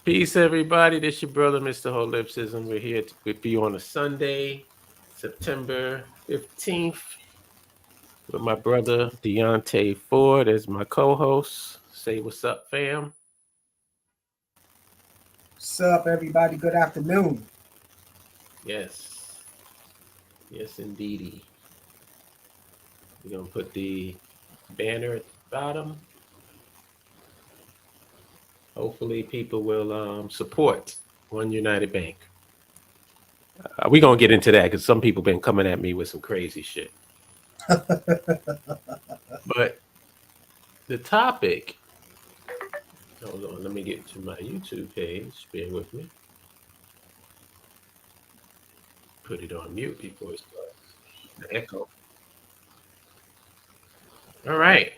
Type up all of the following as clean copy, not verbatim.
Peace, everybody. This your brother, Mr. Holipsism. We're here with you on a Sunday, September 15th, with my brother, Deontay Ford, as my co-host. Say what's up, fam. What's up, everybody? Good afternoon. Yes. Yes, indeedy. We're going to put the banner at the bottom. Hopefully, people will support One United Bank. We're going to get into that because some people been coming at me with some crazy shit. But the topic, hold on, let me get to my YouTube page. Bear with me. Put it on mute before it starts the echo. All right.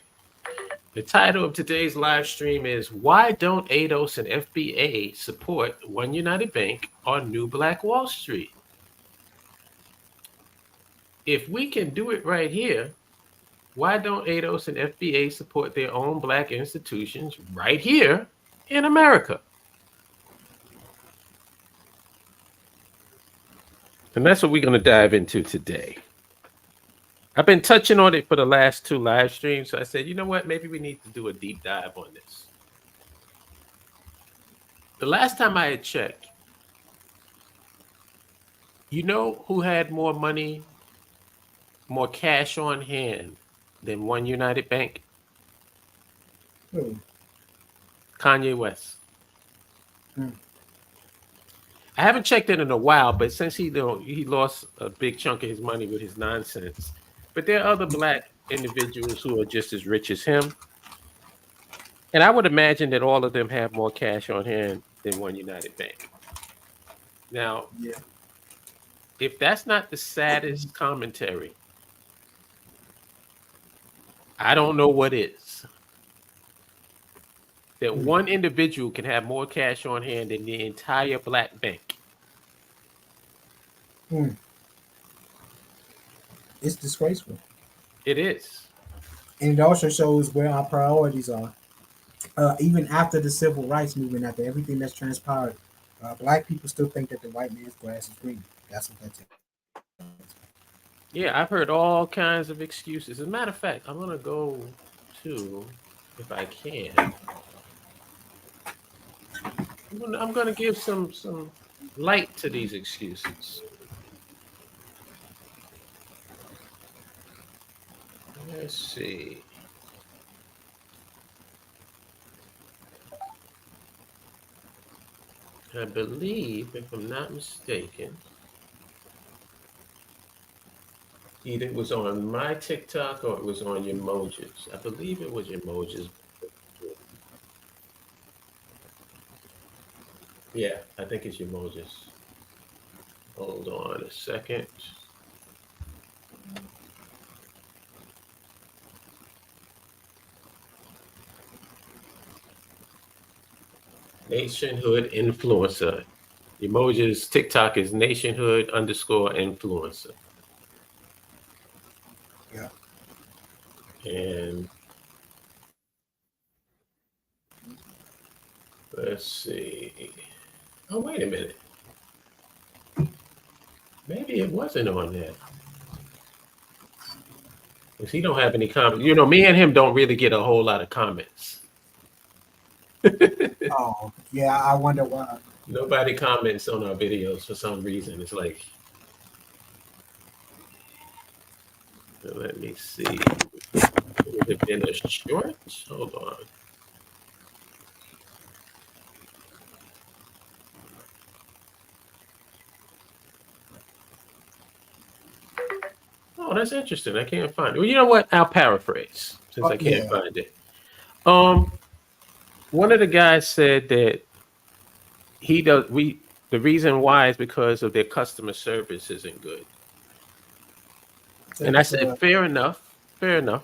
The title of today's live stream is Why Don't ADOS and FBA Support One United Bank on New Black Wall Street? If we can do it right here, why don't ADOS and FBA support their own black institutions right here in America? And that's what we're going to dive into today. I've been touching on it for the last two live streams. So I said, you know what? Maybe we need to do a deep dive on this. The last time I had checked, you know who had more money, more cash on hand than One United Bank? Hmm. Kanye West. Hmm. I haven't checked it in a while, but since he lost a big chunk of his money with his nonsense. But there are other black individuals who are just as rich as him. And I would imagine that all of them have more cash on hand than One United Bank. Now, Yeah. if that's not the saddest commentary, I don't know what is. That Hmm. one individual can have more cash on hand than the entire black bank. Hmm. It's disgraceful. It is. And it also shows where our priorities are. Even after the civil rights movement, after everything that's transpired, black people still think that the white man's grass is green. That's what that tells me. Yeah, I've heard all kinds of excuses. As a matter of fact, I'm gonna go to, if I can, I'm gonna give some light to these excuses. Let's see. I believe, if I'm not mistaken, either it was on my TikTok or it was on your Mojis. I believe it was your Mojis. Yeah, I think it's your Mojis. Hold on a second. Nationhood influencer. Emojis TikTok is nationhood underscore influencer. Yeah. And let's see. Oh, wait a minute. Maybe it wasn't on there. Because he don't have any comments. You know, me and him don't really get a whole lot of comments. Oh, yeah. I wonder why. Nobody comments on our videos for some reason. It's like, let me see. Would it have been a short? Hold on. Oh, that's interesting. I can't find it. Well, you know what? I'll paraphrase since I can't Yeah. find it. Um, One of the guys said that he does the reason why is because of their customer service isn't good. And I It's said, fair enough, fair enough.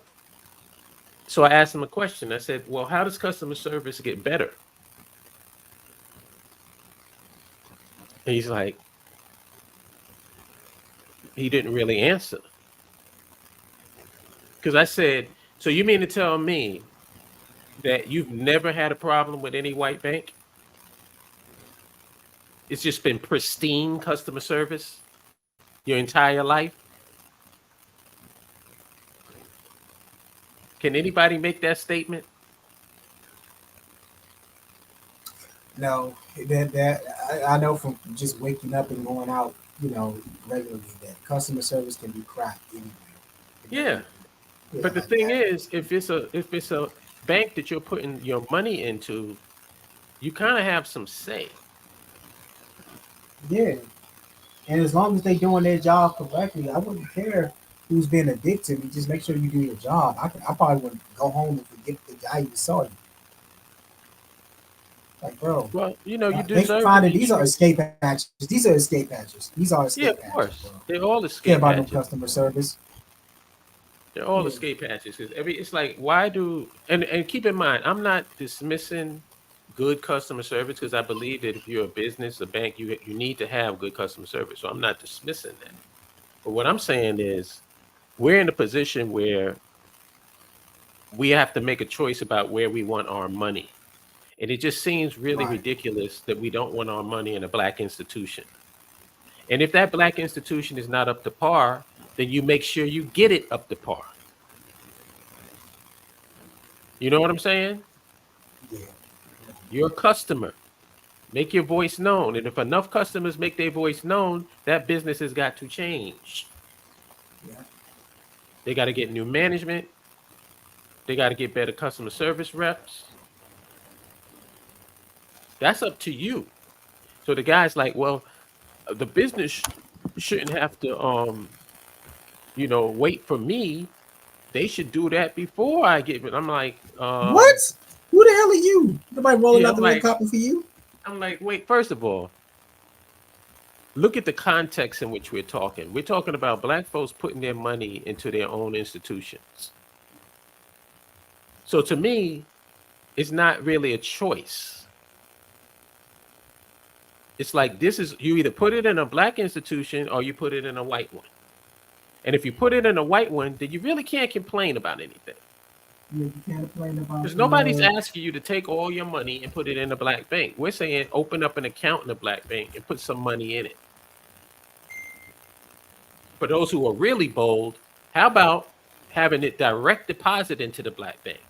So I asked him a question. I said, well, how does customer service get better? And he's like, he didn't really answer. Because I said, so you mean to tell me that you've never had a problem with any white bank? it's just been pristine customer service your entire life? Can anybody make that statement? No, that I know from just waking up and going out, regularly, that customer service can be crap anywhere. Yeah. Yeah, But the like thing that. is, if it's a bank that you're putting your money into, you kind of have some say. Yeah, and as long as they doing their job correctly, I wouldn't care who's being a dick to me. Just make sure you do your job. I probably wouldn't go home and forget the guy you saw you. Like, bro, Well, you they deserve to finding be these are treated. escape hatches. These are escape hatches. These are escape Yeah, of hatches, bro. course. They're all Care escape about no hatches. customer service. They're all Yeah, escape hatches. Because it's like, why do and keep in mind, I'm not dismissing good customer service because I believe that if you're a business, a bank, you need to have good customer service. So I'm not dismissing that. But what I'm saying is we're in a position where we have to make a choice about where we want our money. And it just seems really right. ridiculous that we don't want our money in a black institution. And if that black institution is not up to par, then you make sure you get it up to par. You know what I'm saying? Yeah, You're a customer. Make your voice known. And if enough customers make their voice known, that business has got to change. yeah, They got to get new management. They got to get better customer service reps. That's up to you. So the guy's like, well, the business shouldn't have to wait for me. They should do that before I get it. I'm like, what? Who the hell are you? Nobody rolling yeah, out the red carpet for you? I'm like, wait, first of all, look at the context in which we're talking. We're talking about black folks putting their money into their own institutions. So to me, it's not really a choice. It's like this is you either put it in a black institution or you put it in a white one. And if you put it in a white one, then you really can't complain about anything. Yeah, you can't complain about Because nobody's asking you to take all your money and put it in a black bank. We're saying open up an account in a black bank and put some money in it. For those who are really bold, how about having it direct deposit into the black bank?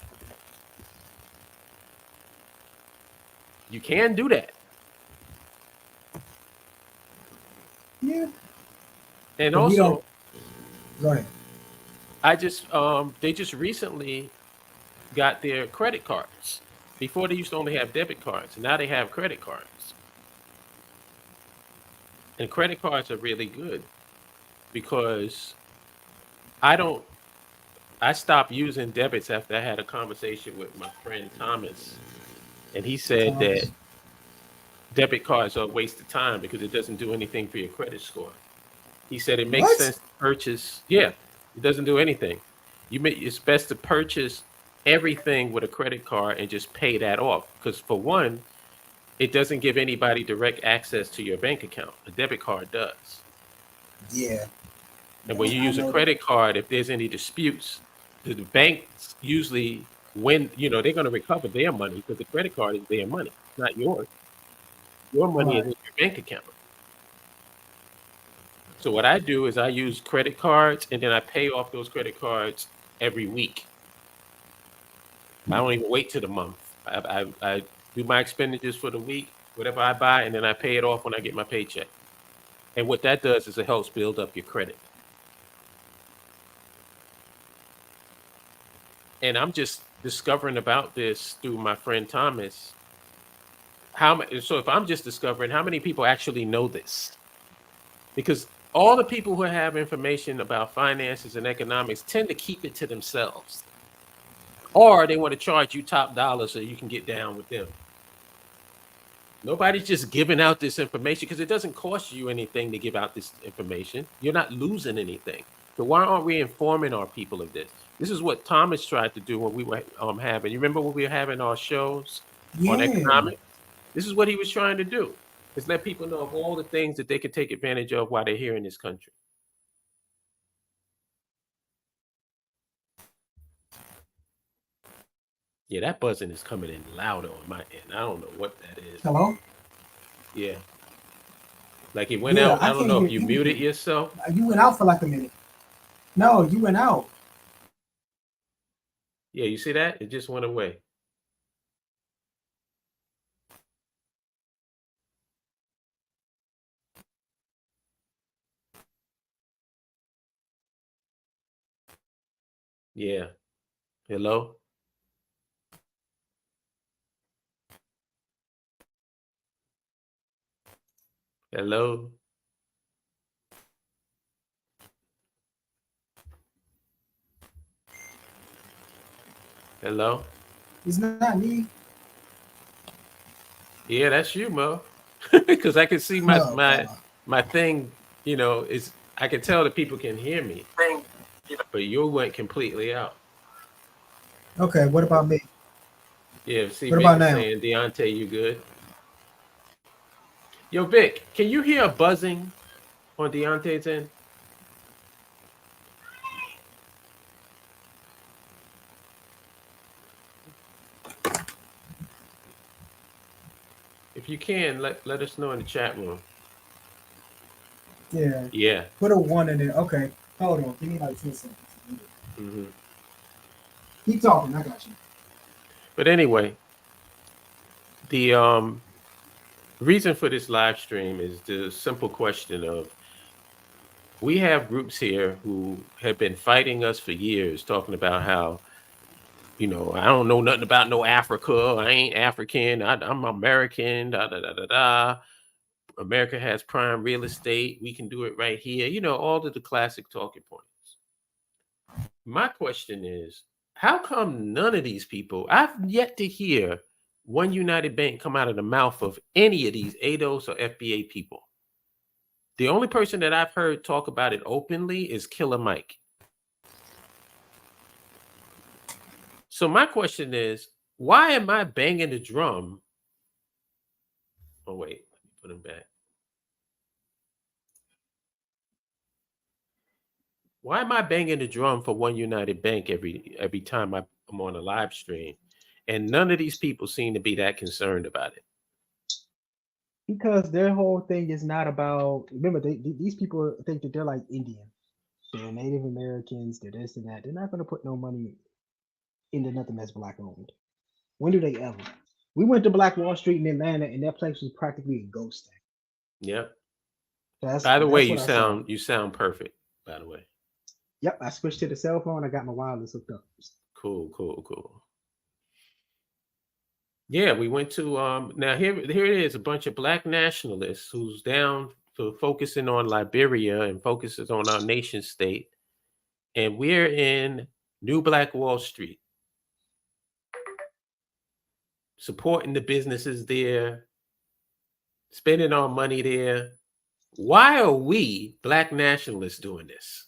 You can do that. yeah, And but we don't. also, Go ahead. they just recently got their credit cards. Before they used to only have debit cards, and now they have credit cards. And credit cards are really good because I don't I stopped using debits after I had a conversation with my friend Thomas, and he said that Thomas. debit cards are a waste of time because it doesn't do anything for your credit score. He said it makes What? sense to purchase. Yeah, it doesn't do anything. It's best to purchase everything with a credit card and just pay that off because for one, it doesn't give anybody direct access to your bank account. A debit card does. Yeah, And when you I use a know that. credit card, if there's any disputes, the banks usually they're going to recover their money because the credit card is their money, not yours. Your money is Right. in your bank account. So what I do is I use credit cards and then I pay off those credit cards every week. I don't even wait till the month. I do my expenditures for the week, whatever I buy, and then I pay it off when I get my paycheck. And what that does is it helps build up your credit. And I'm just discovering about this through my friend Thomas. So if I'm just discovering, how many people actually know this? Because all the people who have information about finances and economics tend to keep it to themselves, or they want to charge you top dollar so you can get down with them. Nobody's just giving out this information because it doesn't cost you anything to give out this information. You're not losing anything. So why aren't we informing our people of this? This is what Thomas tried to do when we were having. You remember when we were having our shows on Yeah. economics? This is what he was trying to do: is let people know of all the things that they could take advantage of while they're here in this country. Yeah, that buzzing is coming in louder on my end. I don't know what that is. Hello. Yeah. Like he went Yeah, out. I I don't can't know hear if you muted anything. yourself. You went out for like a minute. No, you went out. Yeah, you see that? It just went away. Yeah. Hello? Hello? Hello? It's not me. Yeah, that's you, Mo. Because I can see my Oh my God. my thing, is I can tell that people can hear me, but you went completely out. Okay, what about me? Yeah, see, What Vic about is now? saying, Deontay, you good? Yo, Vic, can you hear a buzzing on Deontay's end? If you can, let us know in the chat room. Yeah. Yeah. Put a one in there. Okay. Hold on. Give me like 10 seconds. Hmm. Keep talking. I got you. But anyway, the reason for this live stream is the simple question of we have groups here who have been fighting us for years, talking about how, I don't know nothing about no Africa. I ain't African. I'm American. Da da da da da. America has prime real estate. We can do it right here. All of the classic talking points. My question is, how come none of these people, I've yet to hear OneUnited Bank come out of the mouth of any of these ADOS or FBA people? The only person that I've heard talk about it openly is Killer Mike. So my question is, why am I banging the drum? Oh, wait, let me put him back. Why am I banging the drum for OneUnited Bank every time I'm on a live stream? And none of these people seem to be that concerned about it. Because their whole thing is not about. Remember, these people think that they're like Indian. They're Native Americans. They're this and that. They're not going to put no money into nothing that's black owned. When do they ever? We went to Black Wall Street in Atlanta, and that place was practically a ghost town. Yep. That's By the way, that's what I saw. you sound perfect, by the way. Yep, I switched to the cell phone. I got my wireless hooked up. Cool, cool, cool. Yeah, we went to now here it is, a bunch of black nationalists who's down for focusing on Liberia and focuses on our nation state. And we're in New Black Wall Street, supporting the businesses there, spending our money there. Why are we black nationalists doing this?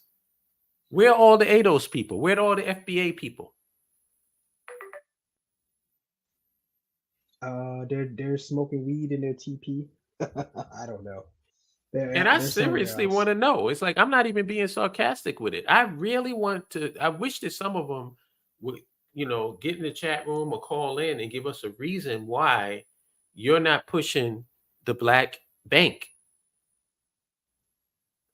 Where are all the ADOS people? Where are all the FBA people? They're smoking weed in their TP. I don't know. And I They're somewhere seriously else. want to know. It's like I'm not even being sarcastic with it. I really want to. I wish that some of them would, get in the chat room or call in and give us a reason why you're not pushing the black bank.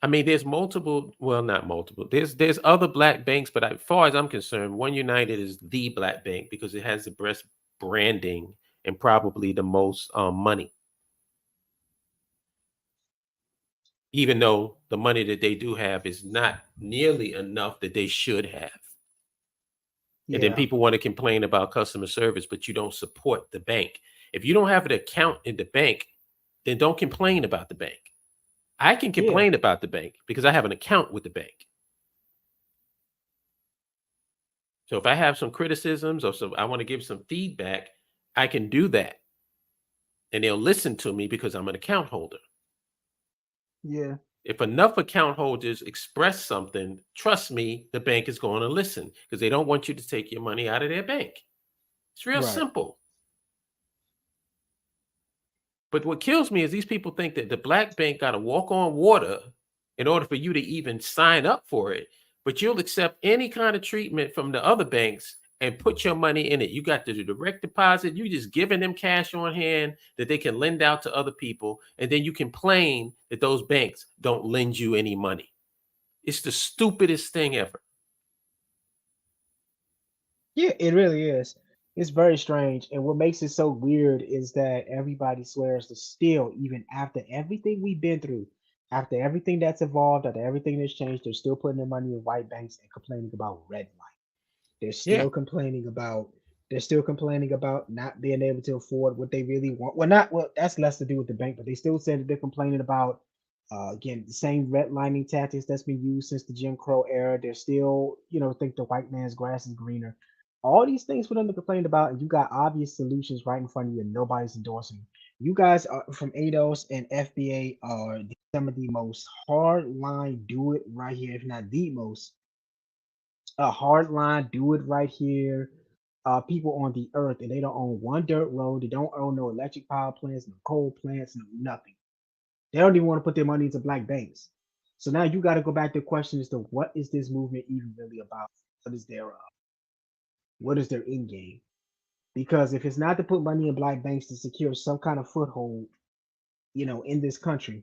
I mean, there's multiple. Well, not multiple. There's other black banks, but as far as I'm concerned, OneUnited is the black bank because it has the best branding and probably the most money. Even though the money that they do have is not nearly enough that they should have. And then Yeah, people want to complain about customer service, but you don't support the bank. If you don't have an account in the bank, then don't complain about the bank. I can yeah, complain about the bank because I have an account with the bank. So if I have some criticisms or I want to give some feedback, I can do that. And they'll listen to me because I'm an account holder. yeah, If enough account holders express something, trust me, the bank is going to listen because they don't want you to take your money out of their bank. It's real right. simple. But what kills me is these people think that the black bank got to walk on water in order for you to even sign up for it. But you'll accept any kind of treatment from the other banks and put your money in it. You got the direct deposit. You just giving them cash on hand that they can lend out to other people. And then you complain that those banks don't lend you any money. It's the stupidest thing ever. Yeah, it really is. It's very strange. And what makes it so weird is that everybody swears to still, even after everything we've been through, after everything that's evolved, after everything that's changed, they're still putting their money in white banks and complaining about red light. They're Yeah. still complaining about they're still complaining about not being able to afford what they really want. Well, not well, that's less to do with the bank, but they still say that they're complaining about again the same redlining tactics that's been used since the Jim Crow era. They're still, think the white man's grass is greener. All these things for them to complain about, and you got obvious solutions right in front of you, and nobody's endorsing them. You guys are, from ADOS and FBA are some of the most hard line do it right here, if not the most a hard line, do it right here. People on the earth, and they don't own one dirt road. They don't own no electric power plants, no coal plants, no nothing. They don't even want to put their money into black banks. So now you got to go back to the question as to what is this movement even really about? What is their end game? Because if it's not to put money in black banks to secure some kind of foothold, in this country,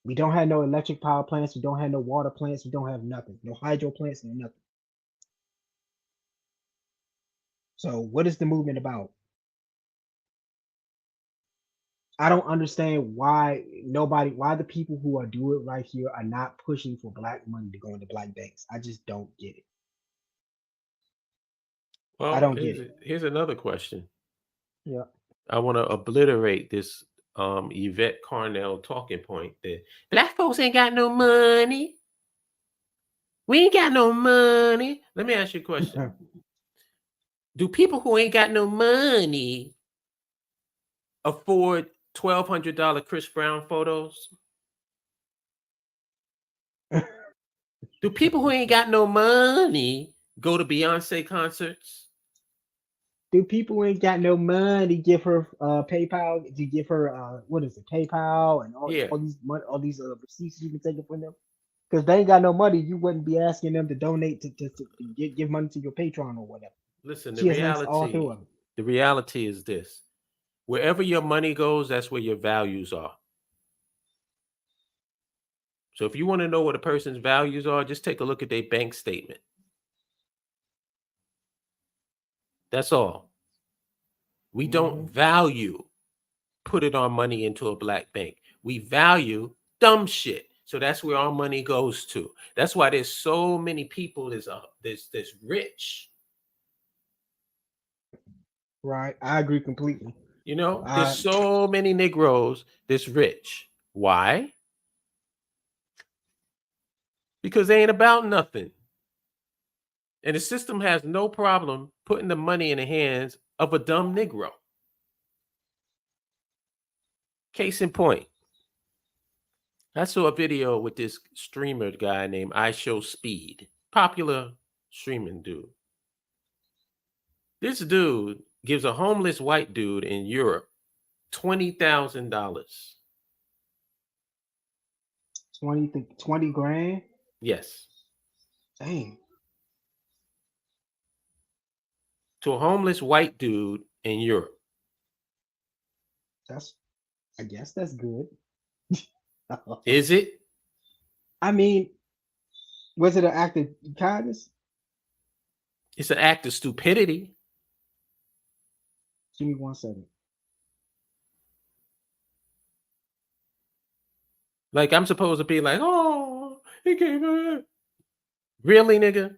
we don't have no electric power plants, we don't have no water plants, we don't have nothing, no hydro plants, no nothing. So what is the movement about? I don't understand why the people who are doing it right here are not pushing for black money to go into black banks. I just don't get it. I Well, don't get it. here's another question. Yeah. I want to obliterate this Yvette Carnell talking point that black folks ain't got no money. We ain't got no money. Let me ask you a question. Do people who ain't got no money afford $1,200 Chris Brown photos? Do people who ain't got no money go to Beyonce concerts? Do people who ain't got no money give her PayPal? To give her what is it, PayPal and Yeah. all these receipts you can take it from them? Because they ain't got no money, you wouldn't be asking them to donate to give money to your Patreon or whatever. Listen, She has links all through them. the reality is this. Wherever your money goes, that's where your values are. So if you want to know what a person's values are, just take a look at their bank statement. That's all. We don't value putting our money into a black bank. We value dumb shit. So that's where our money goes to. That's why there's so many people that's rich. Right. I agree completely. There's so many Negroes that's rich. Why? Because they ain't about nothing. And the system has no problem putting the money in the hands of a dumb Negro. Case in point, I saw a video with this streamer guy named I Show Speed, popular streaming dude. This dude gives a homeless white dude in Europe $20,000. 20 grand? Yes. Dang. To a homeless white dude in Europe. I guess that's good. Is it? I mean, was it an act of kindness? It's an act of stupidity. Give me 1 second. Like I'm supposed to be like, oh, he gave it. Really, nigga?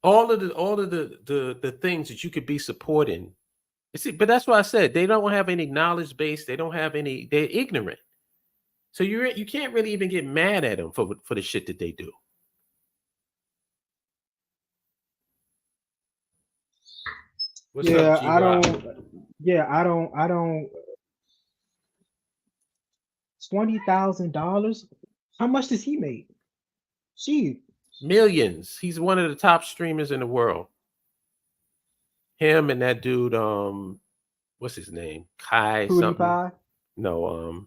All of the things that you could be supporting. See, but that's why I said they don't have any knowledge base. They don't have any. They're ignorant. So you can't really even get mad at them for the shit that they do. What's up, G? I don't. $20,000. How much does he make? She Millions. He's one of the top streamers in the world. Him and that dude, what's his name? Kai something. No,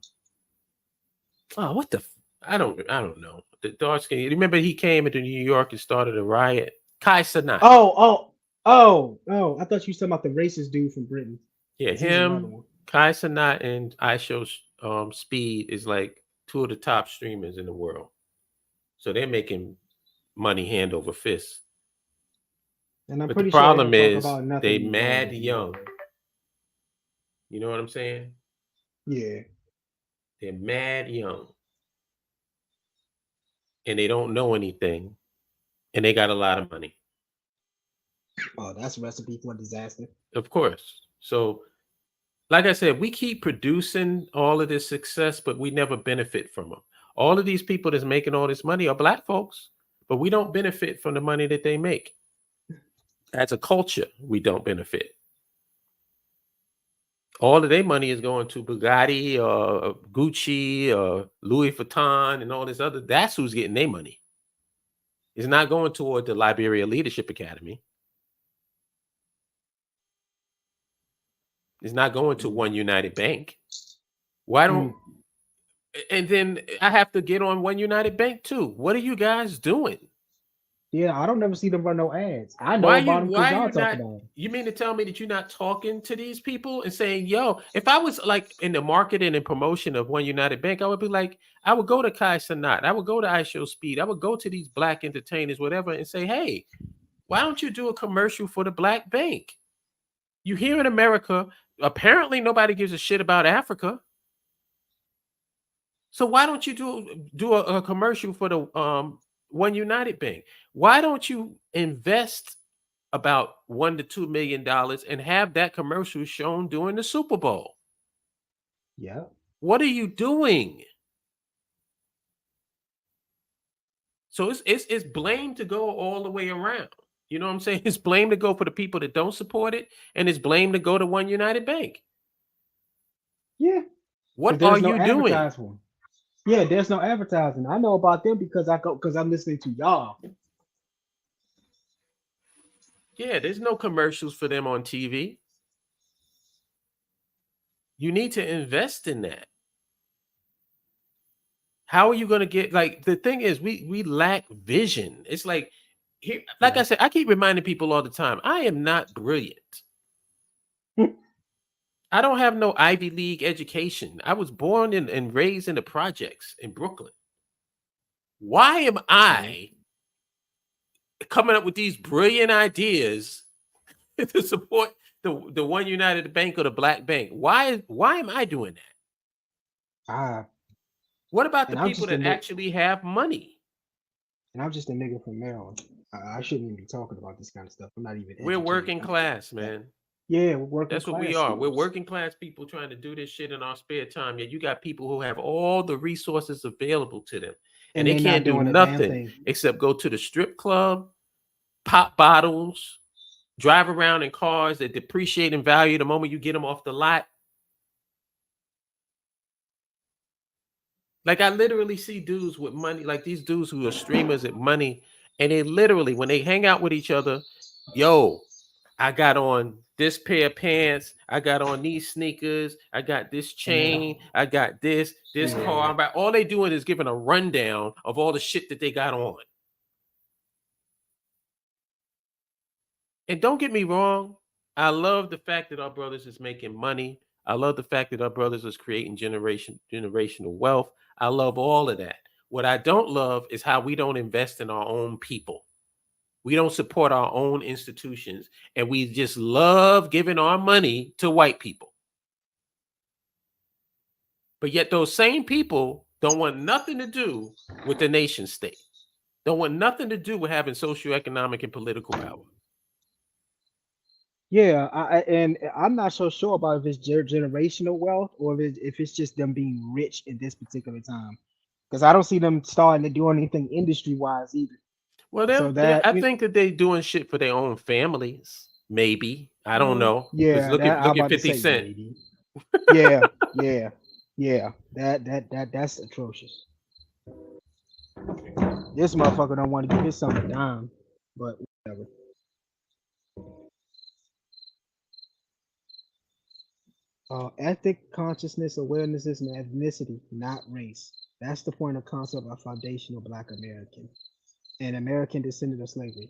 oh, what the I don't know. The dark skin. Remember he came into New York and started a riot. Kai Sanat. Oh! I thought you were talking about the racist dude from Britain, Yeah, because he's another him, one. Kai Sanat, and Speed is like two of the top streamers in the world. So they're making money hand over fist. And I'm But the pretty sure they problem don't talk is about they nothing mad relevant young. anyway. You know what I'm saying? Yeah. They're mad young and they don't know anything and they got a lot of money. Oh, that's a recipe for disaster. Of course. So, like I said, we keep producing all of this success, but we never benefit from them. All of these people that's making all this money are black folks, but we don't benefit from the money that they make. As a culture, we don't benefit. All of their money is going to Bugatti or Gucci or Louis Vuitton and all this other. That's who's getting their money. It's not going toward the Liberia Leadership Academy. It's not going to OneUnited Bank. Why don't? And then I have to get on OneUnited Bank too. What are you guys doing? Yeah, I don't never see them run no ads. I know Why about you? them because Why y'all you talk not? about them. You mean to tell me that you're not talking to these people and saying, "Yo, if I was like in the marketing and promotion of OneUnited Bank, I would be like, I would go to Kai Sanat, I would go to iShow Speed, I would go to these black entertainers, whatever, and say, hey, why don't you do a commercial for the black bank? You here in America, apparently nobody gives a shit about Africa. So why don't you do a commercial for the OneUnited Bank? Why don't you invest about $1 to $2 million and have that commercial shown during the Super Bowl? Yeah. What are you doing? So it's blame to go all the way around. You know what I'm saying? It's blame to go for the people that don't support it, and it's blame to go to OneUnited Bank. Yeah. What Because are there's no you doing? advertisement. Yeah, there's no advertising. I know about them because I'm listening to y'all. Yeah, there's no commercials for them on TV. You need to invest in that. How are you going to get, like, the thing is we lack vision. It's like here, like I Yeah. said, I keep reminding people all the time, I am not brilliant. I don't have no Ivy League education. I was born and raised in the projects in Brooklyn. Why am Yeah. I coming up with these brilliant ideas to support the OneUnited Bank or the Black Bank? Why am I doing that? Ah, What about the and I'm people just a that nigga, actually have money? and I'm just a nigga from Maryland. I shouldn't even be talking about this kind of stuff. I'm not even We're educated. working class, man. Yeah, we're working That's what we class are. We're students. working class people trying to do this shit in our spare time. Yet you got people who have all the resources available to them, and And they they not can't do doing a damn nothing thing. except go to the strip club, pop bottles, drive around in cars that depreciate in value the moment you get them off the lot. Like I literally see dudes with money, like these dudes who are streamers at money, and they literally, when they hang out with each other, yo, I got on this pair of pants, I got on these sneakers, I got this And they chain, I got this car. yeah. I'm all they doing is giving a rundown of all the shit that they got on. And don't get me wrong, I love the fact that our brothers is making money. I love the fact that our brothers is creating generational wealth. I love all of that. What I don't love is how we don't invest in our own people. We don't support our own institutions, and we just love giving our money to white people. But yet those same people don't want nothing to do with the nation state. Don't want nothing to do with having socioeconomic and political power. Yeah, and I'm not so sure about if it's generational wealth or if it's just them being rich in this particular time. Because I don't see them starting to do anything industry wise either. Well, So I that think that they doing shit for their own families. Maybe, I don't know. Because yeah, that I'm look at about to 50 say Cent. maybe. Yeah, yeah, yeah. That's atrocious. This motherfucker don't want to give his son a dime, but whatever. Ethic, consciousness, awarenesses, and ethnicity, not race. That's the point of concept of foundational Black American and American descendant of slavery.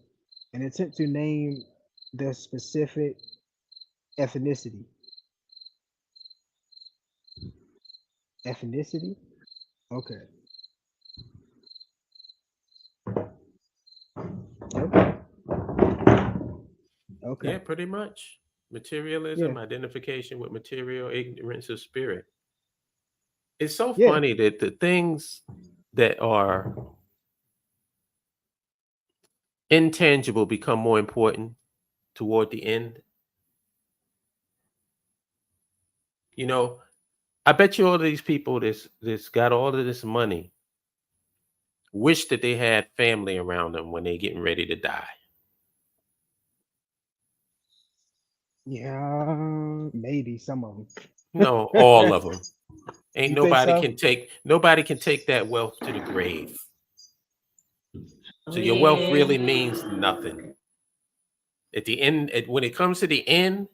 An attempt to name the specific ethnicity. Ethnicity? Okay. Okay. Yeah, Okay. pretty much. Materialism, Yeah. identification with material, ignorance of spirit. It's so Yeah. funny that the things that are intangible become more important toward the end. You know, I bet you all of these people that's got all of this money wish that they had family around them when they're getting ready to die. Yeah. Maybe some of No, all them. of them. Ain't You think so? nobody can take that wealth to the grave. So your wealth Yeah. really means nothing. At the end, when it comes to the end,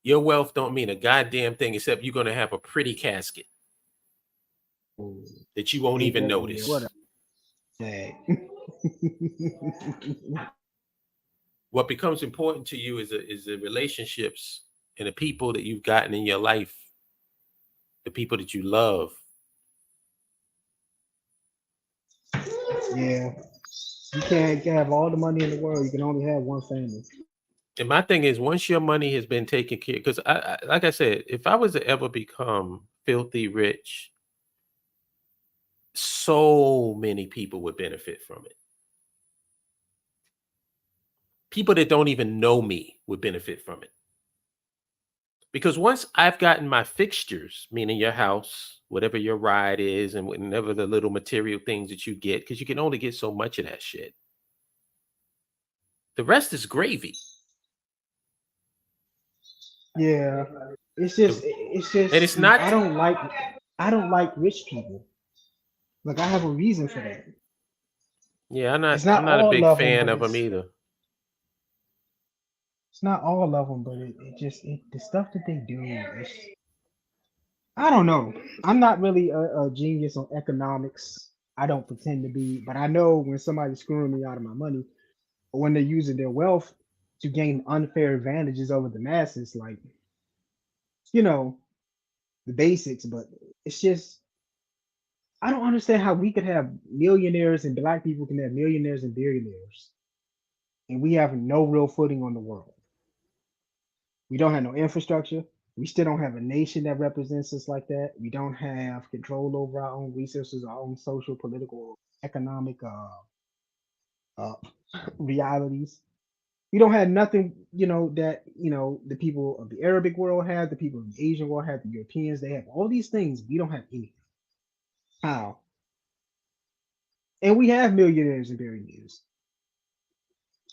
your wealth don't mean a goddamn thing except you're gonna have a pretty casket that you won't Ain't even that? Yeah. What notice. a say. What becomes important to you is the relationships and the people that you've gotten in your life, the people that you love. Yeah. You can have all the money in the world. You can only have one family. And my thing is, once your money has been taken care, because like I said, if I was to ever become filthy rich, so many people would benefit from it. People that don't even know me would benefit from it. Because once I've gotten my fixtures, meaning your house, whatever your ride is, and whatever the little material things that you get, because you can only get so much of that shit. The rest is gravy. Yeah. The- It's And just it's not, I don't like rich people. Like I have a reason for that. yeah, It's I'm not not a all big of them, fan but of them either. it's not all of them, but it just the stuff that they do. I don't know. I'm not really a genius on economics. I don't pretend to be, but I know when somebody's screwing me out of my money or when they're using their wealth to gain unfair advantages over the masses, like you know the basics. But it's just I don't understand how we could have millionaires and black people can have millionaires and billionaires, and we have no real footing on the world. We don't have no infrastructure. We still don't have a nation that represents us like that. We don't have control over our own resources, our own social, political, economic uh, realities. We don't have nothing, that the people of the Arabic world have, the people of the Asian world have, the Europeans. They have all these things. We don't have anything. How? And we have millionaires and billionaires.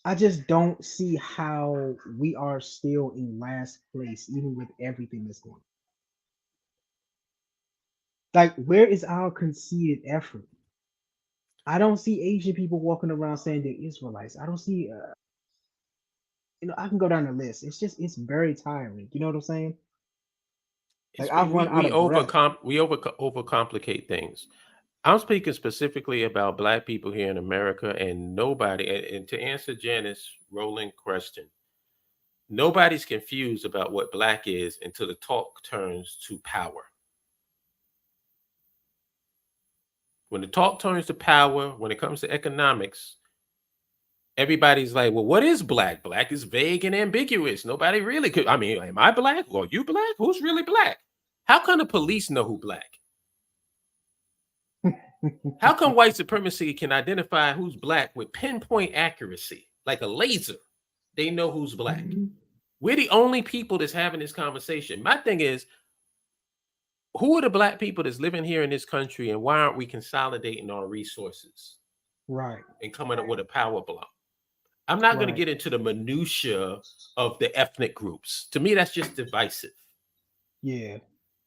I just don't see how we are still in last place, even with everything that's going on. Like, where is our conceded effort? I don't see Asian people walking around saying they're Israelites. I don't see, I can go down the list. It's very tiring. You know what I'm saying? Like, it's I've run out of breath. overcomplicate things. I'm speaking specifically about Black people here in America, and nobody. And to answer Janice's rolling question, nobody's confused about what Black is until the talk turns to power. When the talk turns to power, when it comes to economics, everybody's like, "Well, what is Black? Black is vague and ambiguous. Nobody really could. I mean, am I Black? Or you Black? Who's really Black? How can the police know who Black? How come white supremacy can identify who's Black with pinpoint accuracy, like a laser? They know who's Black. We're the only people that's having this conversation. My thing is, who are the Black people that's living here in this country, and why aren't we consolidating our resources Right, and coming up with a power block? I'm not going to right. get into the minutia of the ethnic groups. To me, that's just divisive. Yeah,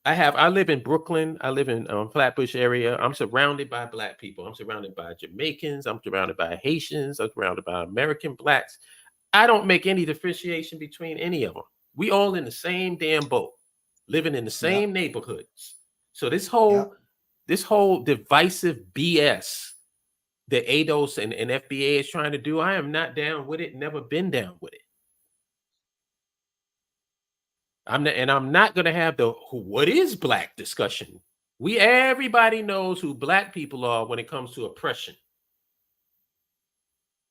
I live in Brooklyn. I live in Flatbush area. I'm surrounded by Black people. I'm surrounded by Jamaicans. I'm surrounded by Haitians. I'm surrounded by American Blacks. I don't make any differentiation between any of them. We all in the same damn boat, living in the yep, same neighborhoods. So this whole yep. This whole divisive BS that ADOS and FBA is trying to do, I am not down with it. Never been down with it. I'm not going to have the what is black discussion. Everybody knows who black people are when it comes to oppression.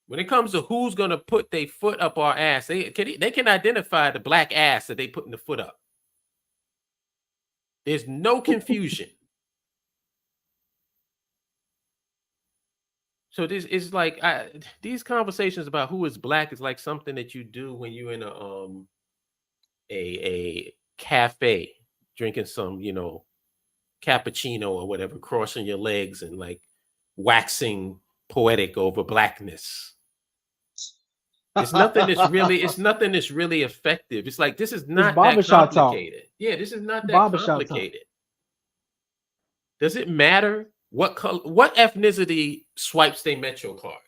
When it comes to who's going to put their foot up our ass, they can identify the black ass that they putting the foot up. There's no confusion. So this is like these conversations about who is black is like something that you do when you're in a cafe drinking some, cappuccino or whatever, crossing your legs and like waxing poetic over blackness. It's nothing that's really effective. It's like this is not that complicated. Yeah, this is not that complicated. Does it matter what color, what ethnicity swipes their Metro card?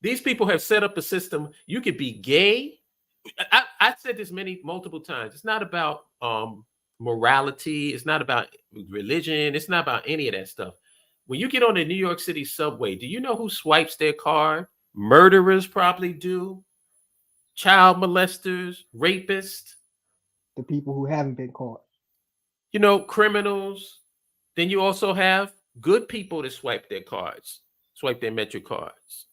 These people have set up a system. You could be gay. I've said this multiple times. It's not about morality. It's not about religion. It's not about any of that stuff. When you get on the New York City subway, do you know who swipes their card? Murderers probably do. Child molesters, rapists. The people who haven't been caught. Criminals. Then you also have good people that swipe their cards, swipe their Metro cards.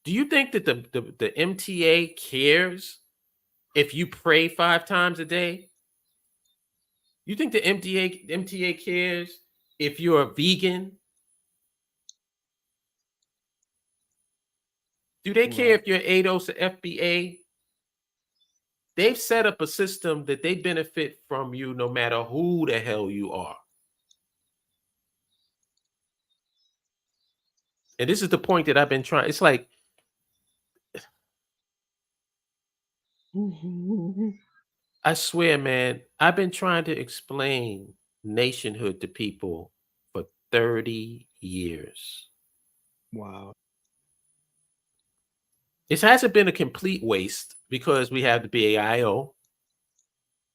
Do you think that the MTA cares if you pray 5 times a day? You think the MTA cares if you're a vegan? Do they care if you're ADOS or FBA? They've set up a system that they benefit from you no matter who the hell you are. And this is the point that I've been trying. It's like, I swear, man, I've been trying to explain nationhood to people for 30 years. Wow. It hasn't been a complete waste because we have the BAIO.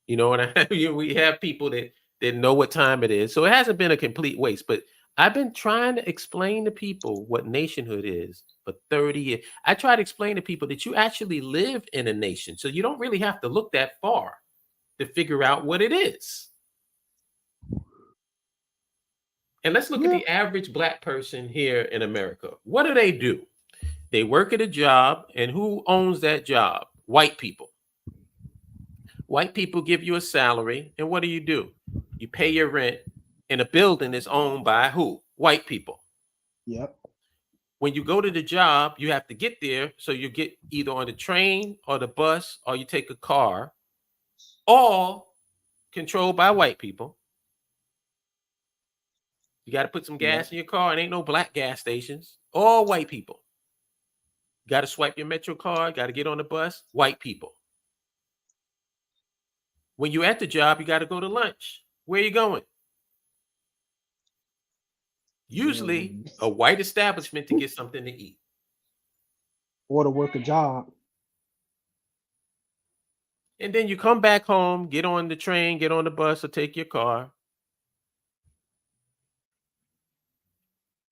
We have people that know what time it is. So it hasn't been a complete waste, but I've been trying to explain to people what nationhood is for 30 years. I try to explain to people that you actually live in a nation. So you don't really have to look that far to figure out what it is. And let's look at the average black person here in America. What do? They work at a job, and who owns that job? White people. White people give you a salary, and what do? You pay your rent, and a building is owned by who? White people. Yep. When you go to the job, you have to get there, so you get either on the train or the bus, or you take a car, all controlled by white people. You got to put some gas in your car, and ain't no black gas stations. All white people. You got to swipe your Metro card, got to get on the bus, white people. When you're at the job, you got to go to lunch. Where are you going? Usually a white establishment to get something to eat. Or to work a job. And then you come back home, get on the train, get on the bus, or take your car.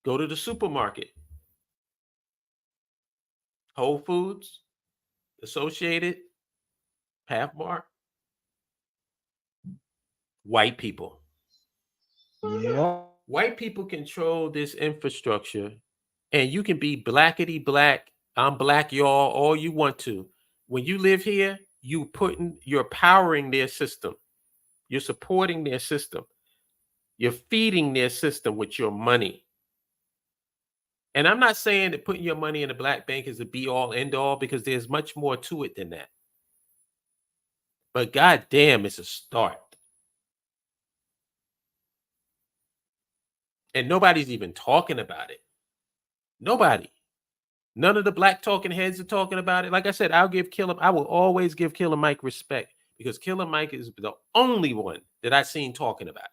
Go to the supermarket. Whole Foods, Associated, Pathmark. White people. Yeah. White people control this infrastructure, and you can be blackety black. I'm black, y'all, all you want to. When you live here, you're powering their system. You're supporting their system. You're feeding their system with your money. And I'm not saying that putting your money in a black bank is a be all end all, because there's much more to it than that. But goddamn, it's a start. And nobody's even talking about it. Nobody. None of the black talking heads are talking about it. Like I said, I will always give Killer Mike respect, because Killer Mike is the only one that I've seen talking about it.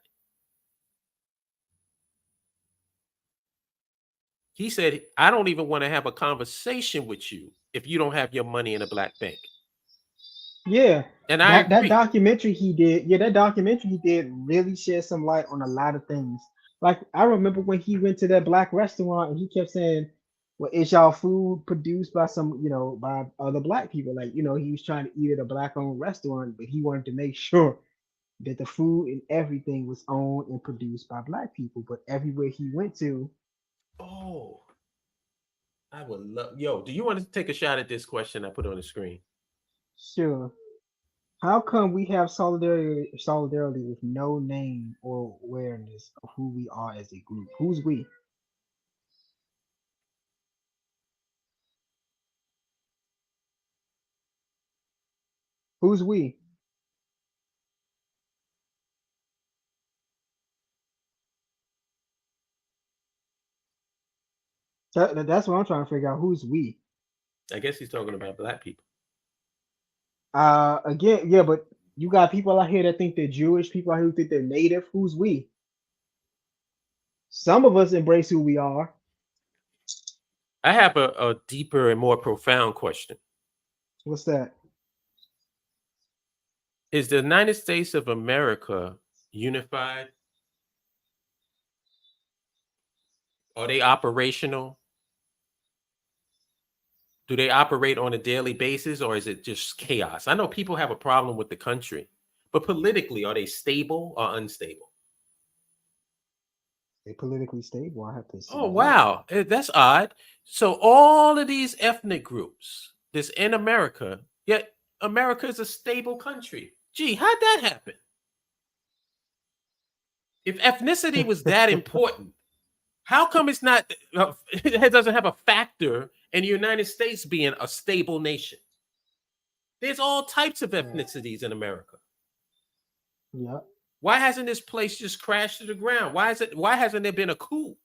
He said, I don't even want to have a conversation with you if you don't have your money in a black bank. Yeah, And I that agree. documentary he did, really shed some light on a lot of things. Like I remember when he went to that black restaurant and he kept saying, "Well, is y'all food produced by some, by other black people?" Like, he was trying to eat at a black-owned restaurant, but he wanted to make sure that the food and everything was owned and produced by black people. But everywhere he went to, Oh, I would love. Yo, do you want to take a shot at this question I put on the screen? sure. How come we have solidarity with no name or awareness of who we are as a group? Who's we? Who's we? That's what I'm trying to figure out. Who's we? I guess he's talking about black people. Again, yeah, but you got people out here that think they're Jewish, people out here who think they're native. Who's we? Some of us embrace who we are. I have a deeper and more profound question. What's that? Is the United States of America unified? Are they operational? Do they operate on a daily basis or is it just chaos? I know people have a problem with the country, but politically, are they stable or unstable? They politically stable. I have to Oh, submit. wow. That's odd. So, all of these ethnic groups that's in America, yet America is a stable country. Gee, how'd that happen? If ethnicity was that important, how come it's not, it doesn't have a factor in the United States being a stable nation? There's all types of Yeah. ethnicities in America. Yeah. Why hasn't this place just crashed to the ground? Why hasn't there been a coup?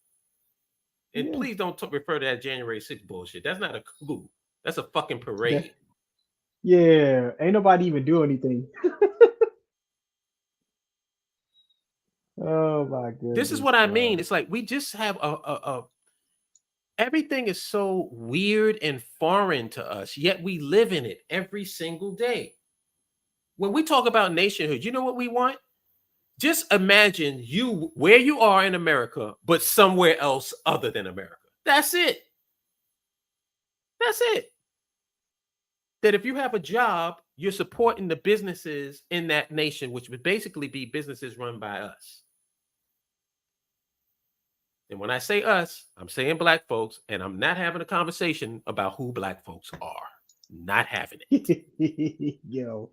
And Yeah. please don't refer to that January 6th bullshit. That's not a coup. That's a fucking That, parade. yeah. Ain't nobody even do anything. Oh my This is goodness, what I bro. mean. It's like we just have everything is so weird and foreign to us, yet we live in it every single day. When we talk about nationhood, you know what we want? Just imagine you where you are in America, but somewhere else other than America. That's it. That's it. That if you have a job, you're supporting the businesses in that nation, which would basically be businesses run by us. And when I say us, I'm saying black folks, and I'm not having a conversation about who black folks are. Not having it. Yo.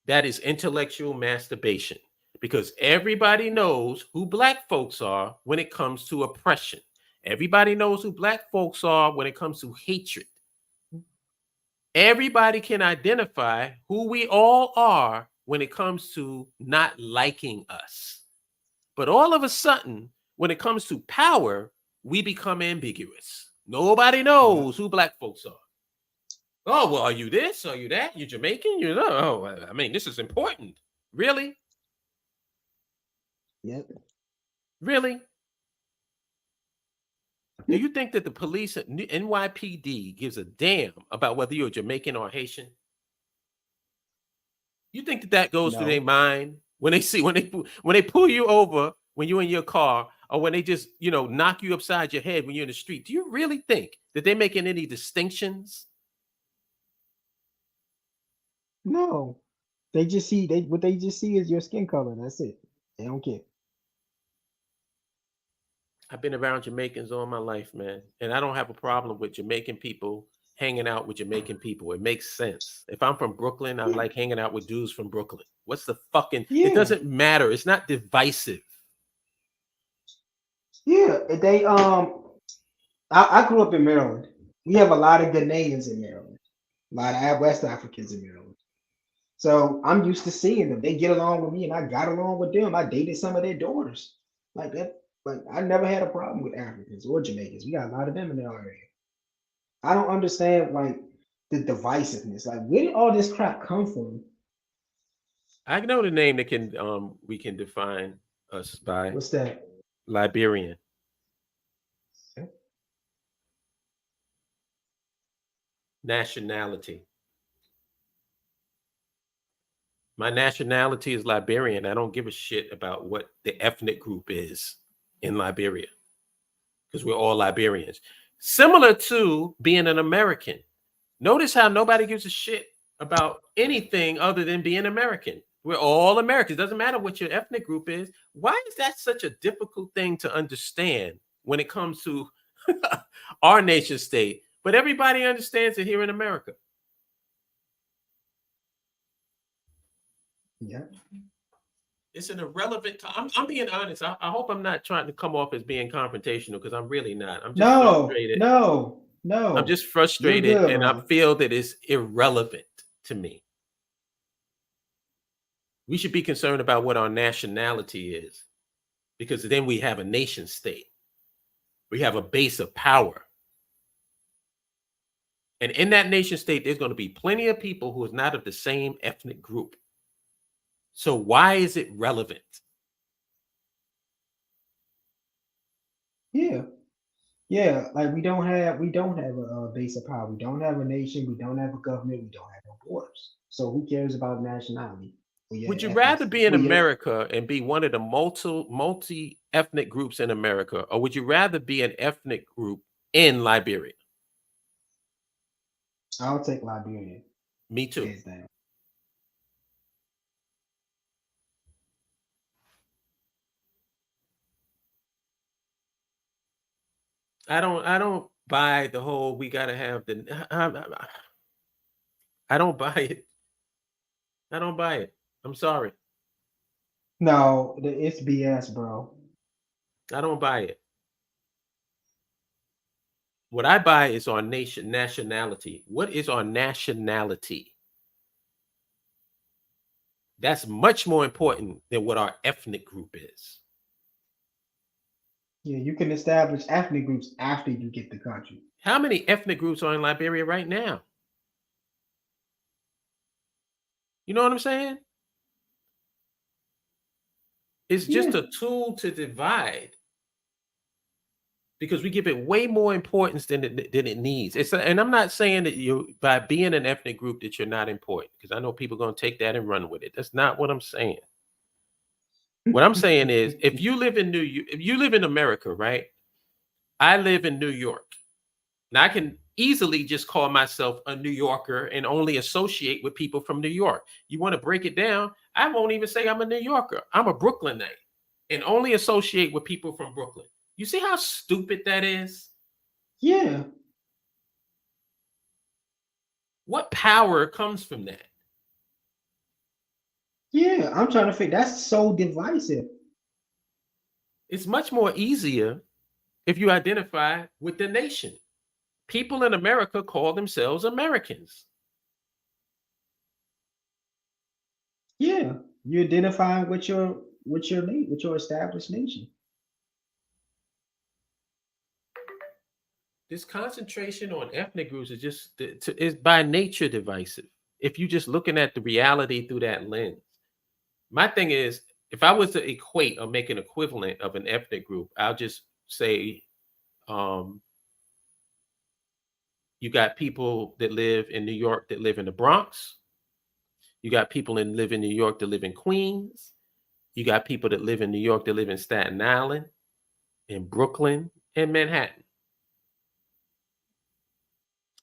That is intellectual masturbation because everybody knows who black folks are when it comes to oppression. Everybody knows who black folks are when it comes to hatred. Everybody can identify who we all are when it comes to not liking us. But all of a sudden, when it comes to power, we become ambiguous. Nobody Yeah. knows who black folks are. Oh, well, are you this? Are you that? You Jamaican? You know, oh, I mean, this is important. Really? Yep. Really? Do you think that the police at NYPD gives a damn about whether you're Jamaican or Haitian? You think that that goes through their No. mind when they see when they pull you over when you're in your car or when they just knock you upside your head when you're in the street? Do you really think that they're making any distinctions? No. They just see is your skin color. That's it. They don't care. I've been around Jamaicans all my life, man, and I don't have a problem with Jamaican people hanging out with Jamaican people. It makes sense. If I'm from Brooklyn, I Yeah. like hanging out with dudes from Brooklyn. What's the fucking? It Yeah. doesn't matter. It's not divisive. Yeah. I grew up in Maryland. We have a lot of Ghanaians in Maryland. A lot of West Africans in Maryland. So I'm used to seeing them. They get along with me and I got along with them. I dated some of their daughters. Like that. Like I never had a problem with Africans or Jamaicans. We got a lot of them in our area. I don't understand like the divisiveness. Like where did all this crap come from? I know the name that can we can define us by What's that? Liberian nationality. My nationality is Liberian. I don't give a shit about what the ethnic group is in Liberia because we're all Liberians. Similar to being an American. Notice how nobody gives a shit about anything other than being American. We're all Americans. Doesn't matter what your ethnic group is. Why is that such a difficult thing to understand when it comes to our nation state? But everybody understands it here in America. Yeah. It's an irrelevant. I'm being honest. I hope I'm not trying to come off as being confrontational because I'm really not. I'm just frustrated. I'm just You're frustrated, good, and I bro. feel that it's irrelevant to me. We should be concerned about what our nationality is, because then we have a nation state. We have a base of power. And in that nation state, there's going to be plenty of people who is not of the same ethnic group. So why is it relevant? Yeah. Yeah, like we don't have a base of power. We don't have a nation. We don't have a government. We don't have no borders. So who cares about nationality or your Would you rather ethnicity? be in Well, yeah, America and be one of the multi-ethnic groups in America, or would you rather be an ethnic group in Liberia? I'll take Liberian. Me too. Hands down. I don't buy the whole we got to have the I don't buy it. I don't buy it. I'm sorry. No, it's BS, bro. I don't buy it. What I buy is our nationality. What is our nationality? That's much more important than what our ethnic group is. Yeah, you can establish ethnic groups after you get the country. How many ethnic groups are in Liberia right now? You know what I'm saying? It's just Yeah. a tool to divide because we give it way more importance than it needs. And I'm not saying that you by being an ethnic group that you're not important, because I know people are going to take that and run with it. That's not what I'm saying. What I'm saying is, if you live in America, right? I live in New York. Now I can easily just call myself a New Yorker and only associate with people from New York. You want to break it down? I won't even say I'm a New Yorker. I'm a Brooklynite and only associate with people from Brooklyn. You see how stupid that is? Yeah. What power comes from that? Yeah. I'm trying to figure that's so divisive. It's much more easier if you identify with the nation. People in America call themselves Americans. Yeah. You identifying with your established nation. This concentration on ethnic groups is just is by nature divisive. If you're just looking at the reality through that lens, my thing is, if I was to equate or make an equivalent of an ethnic group, I'll just say, you got people that live in New York that live in the Bronx. You got people that live in New York that live in Queens. You got people that live in New York that live in Staten Island, in Brooklyn, and Manhattan.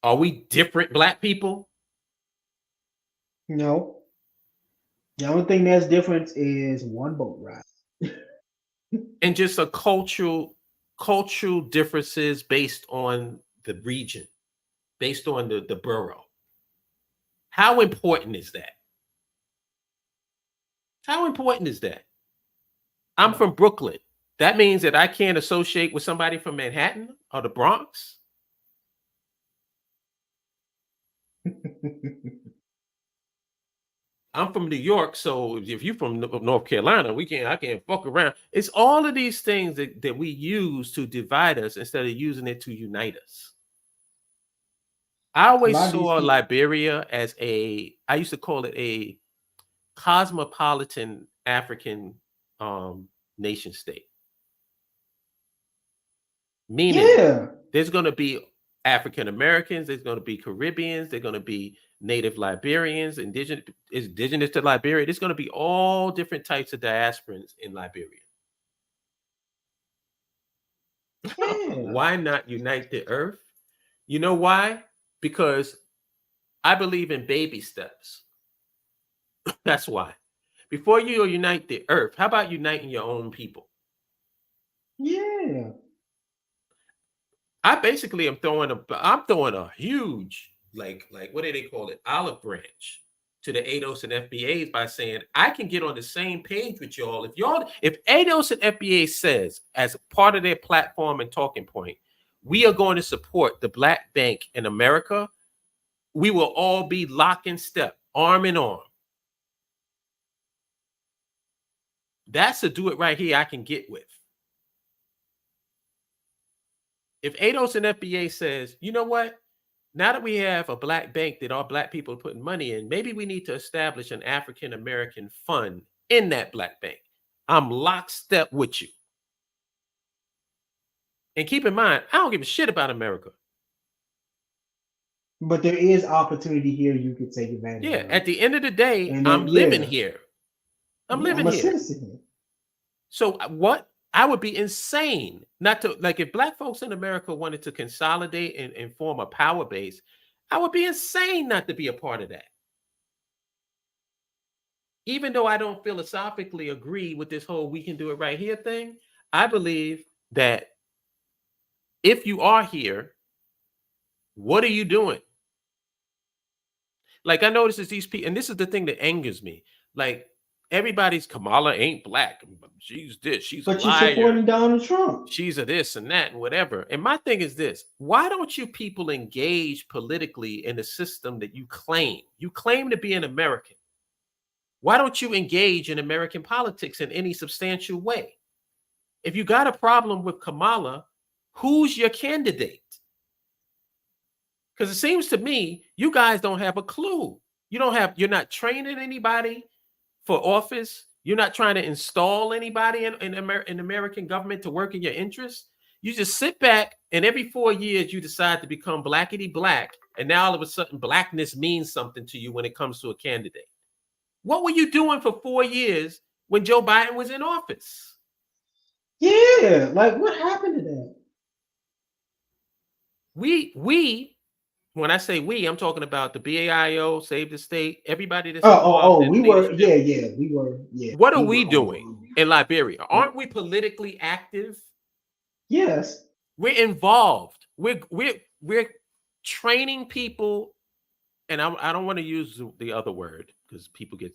Are we different black people? No. The only thing that's different is one boat ride. And just a cultural differences based on the region, based on the borough. How important is that? How important is that? I'm from Brooklyn. That means that I can't associate with somebody from Manhattan or the Bronx. I'm from New York, so if you're from North Carolina, I can't fuck around. It's all of these things that we use to divide us instead of using it to unite us. I A always lot of these saw people. Liberia as I used to call it a cosmopolitan African nation state. Meaning Yeah. there's going to be African Americans, there's going to be Caribbeans, there's going to be native Liberians, indigenous to Liberia. There's going to be all different types of diasporans in Liberia. Yeah. Why not unite the earth? You know why? Because I believe in baby steps. That's why. Before you unite the earth, how about uniting your own people? Yeah. I basically am throwing a huge, like what do they call it, olive branch to the ADOS and FBAs by saying I can get on the same page with y'all. If ADOS and FBA says as part of their platform and talking point, we are going to support the Black Bank in America, we will all be lock in step, arm in arm. That's a do it right here I can get with. If ADOS and FBA says, you know what? Now that we have a Black bank that all Black people are putting money in, maybe we need to establish an African American fund in that Black bank. I'm lockstep with you. And keep in mind, I don't give a shit about America. But there is opportunity here you could take advantage Yeah, of. at the end of the day, And I'm then, living yeah. here. I'm Yeah, living I'm a here. citizen here. So what? I would be insane not to, like, if Black folks in America wanted to consolidate and form a power base, I would be insane not to be a part of that. Even though I don't philosophically agree with this whole we can do it right here thing, I believe that if you are here, what are you doing? Like, I notice these people, and this is the thing that angers me. Like, everybody's Kamala ain't Black. She's this, she's a But you're liar. supporting Donald Trump. She's a this and that and whatever. And my thing is this: why don't you people engage politically in the system that you claim? You claim to be an American. Why don't you engage in American politics in any substantial way? If you got a problem with Kamala, who's your candidate? Because it seems to me you guys don't have a clue. You're not training anybody for office. You're not trying to install anybody in American government to work in your interests. You just sit back and every 4 years you decide to become blackety black. And now all of a sudden blackness means something to you when it comes to a candidate. What were you doing for 4 years when Joe Biden was in office? Yeah, like what happened to that? When I say we, I'm talking about the BAIO, Save the State, everybody that's Oh, involved in we were, leadership. we were, What are we we were on the doing move. in Liberia? Aren't we politically active? Yes. We're involved. We're training people, and I don't want to use the other word because people get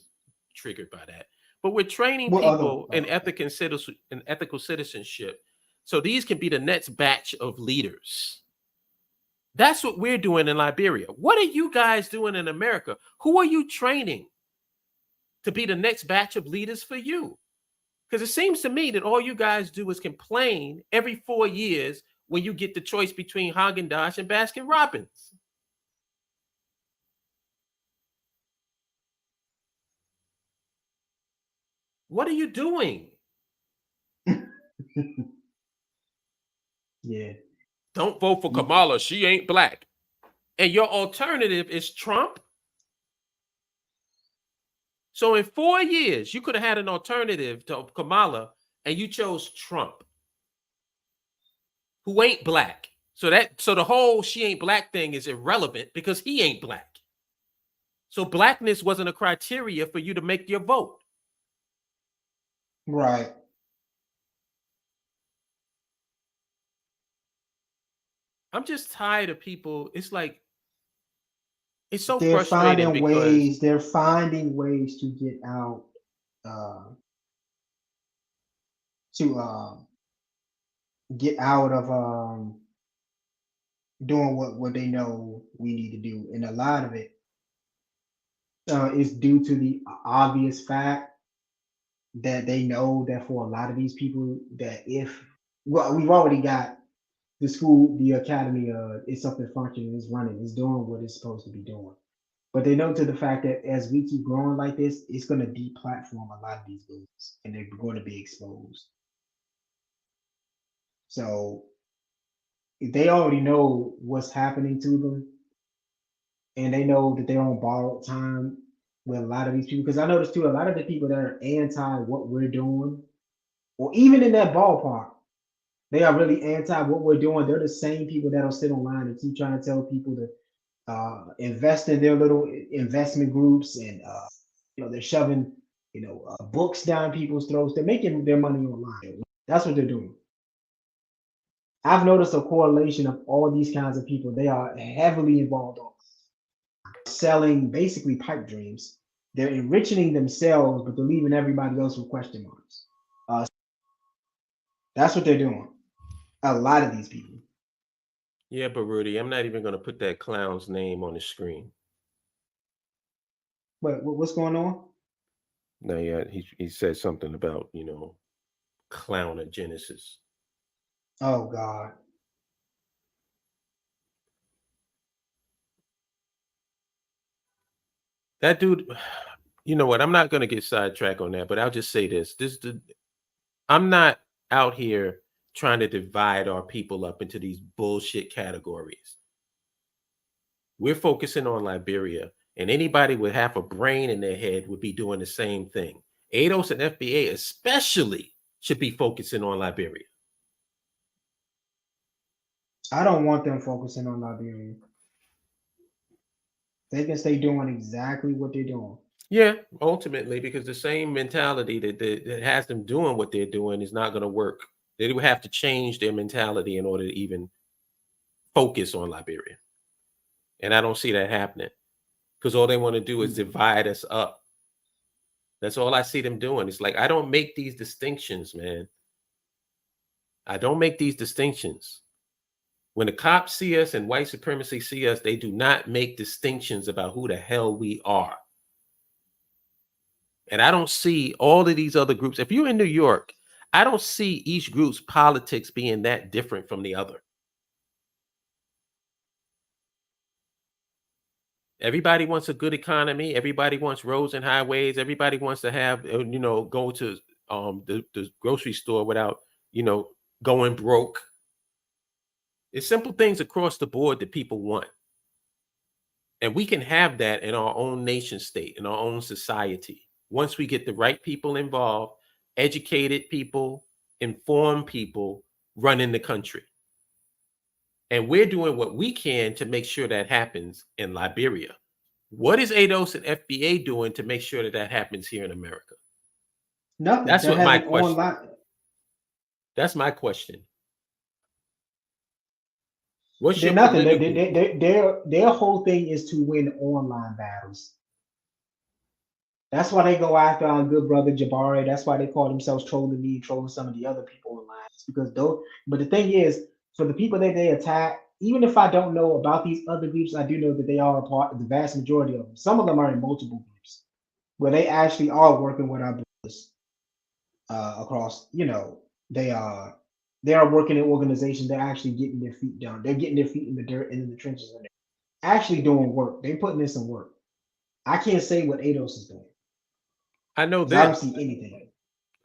triggered by that. But we're training What other? people in ethical citizenship, so these can be the next batch of leaders. That's what we're doing in Liberia. What are you guys doing in America? Who are you training to be the next batch of leaders for you? Because it seems to me that all you guys do is complain every 4 years when you get the choice between Haagen-Dazs and Baskin Robbins. What are you doing? Yeah. Don't vote for Kamala. She ain't Black. And your alternative is Trump? So in 4 years, you could have had an alternative to Kamala and you chose Trump, who ain't Black. So the whole she ain't Black thing is irrelevant because he ain't Black. So Blackness wasn't a criteria for you to make your vote. Right. I'm just tired of people. It's like, it's so They're frustrating finding because ways. They're finding ways to get out. Uh, to get out of doing what they know we need to do, and a lot of it is due to the obvious fact that they know that for a lot of these people that if well we've already got the academy it's up and functioning, it's running, it's doing what it's supposed to be doing, but they know to the fact that as we keep growing like this, it's going to deplatform a lot of these moves and they're going to be exposed. So they already know what's happening to them, and they know that they're on borrowed time with a lot of these people. Because I noticed too, a lot of the people that are anti what we're doing, or even in that ballpark, they are really anti what we're doing. They're the same people that'll sit online and keep trying to tell people to invest in their little investment groups, and they're shoving books down people's throats. They're making their money online. That's what they're doing. I've noticed a correlation of all these kinds of people. They are heavily involved on selling basically pipe dreams. They're enriching themselves, but they're leaving everybody else with question marks. That's what they're doing. A lot of these people. Yeah, but Rudy, I'm not even going to put that clown's name on the screen. What's going on? No, yeah, he said something about clown at Genesis. Oh God. That dude, you know what? I'm not going to get sidetracked on that, but I'll just say this: I'm not out here trying to divide our people up into these bullshit categories. We're focusing on Liberia, and anybody with half a brain in their head would be doing the same thing. ADOS and FBA especially should be focusing on Liberia. I don't want them focusing on Liberia. They can stay doing exactly what they're doing. Yeah, ultimately, because the same mentality that has them doing what they're doing is not going to work. They would have to change their mentality in order to even focus on Liberia. And I don't see that happening, because all they want to do is divide us up. That's all I see them doing. It's like, I don't make these distinctions, man. I don't make these distinctions. When the cops see us and white supremacy see us, they do not make distinctions about who the hell we are. And I don't see all of these other groups. If you're in New York, I don't see each group's politics being that different from the other. Everybody wants a good economy. Everybody wants roads and highways. Everybody wants to have, go to the grocery store without, going broke. It's simple things across the board that people want. And we can have that in our own nation state, in our own society. Once we get the right people involved, educated people, informed people running the country. And we're doing what we can to make sure that happens in Liberia. What is ADOS and FBA doing to make sure that happens here in America? Nothing. That's They're what my having question. online. That's my question. What's They're your nothing. political? Their whole thing is to win online battles. That's why they go after our good brother Jabari. That's why they call themselves trolling me, trolling some of the other people online. It's because those. But the thing is, for the people that they attack, even if I don't know about these other groups, I do know that they are a part. The vast majority of them. Some of them are in multiple groups where they actually are working with our brothers across. They are working in organizations. They're actually getting their feet down. They're getting their feet in the dirt and in the trenches, and they're actually doing work. They're putting in some work. I can't say what ADOS is doing I know because I don't this. see anything.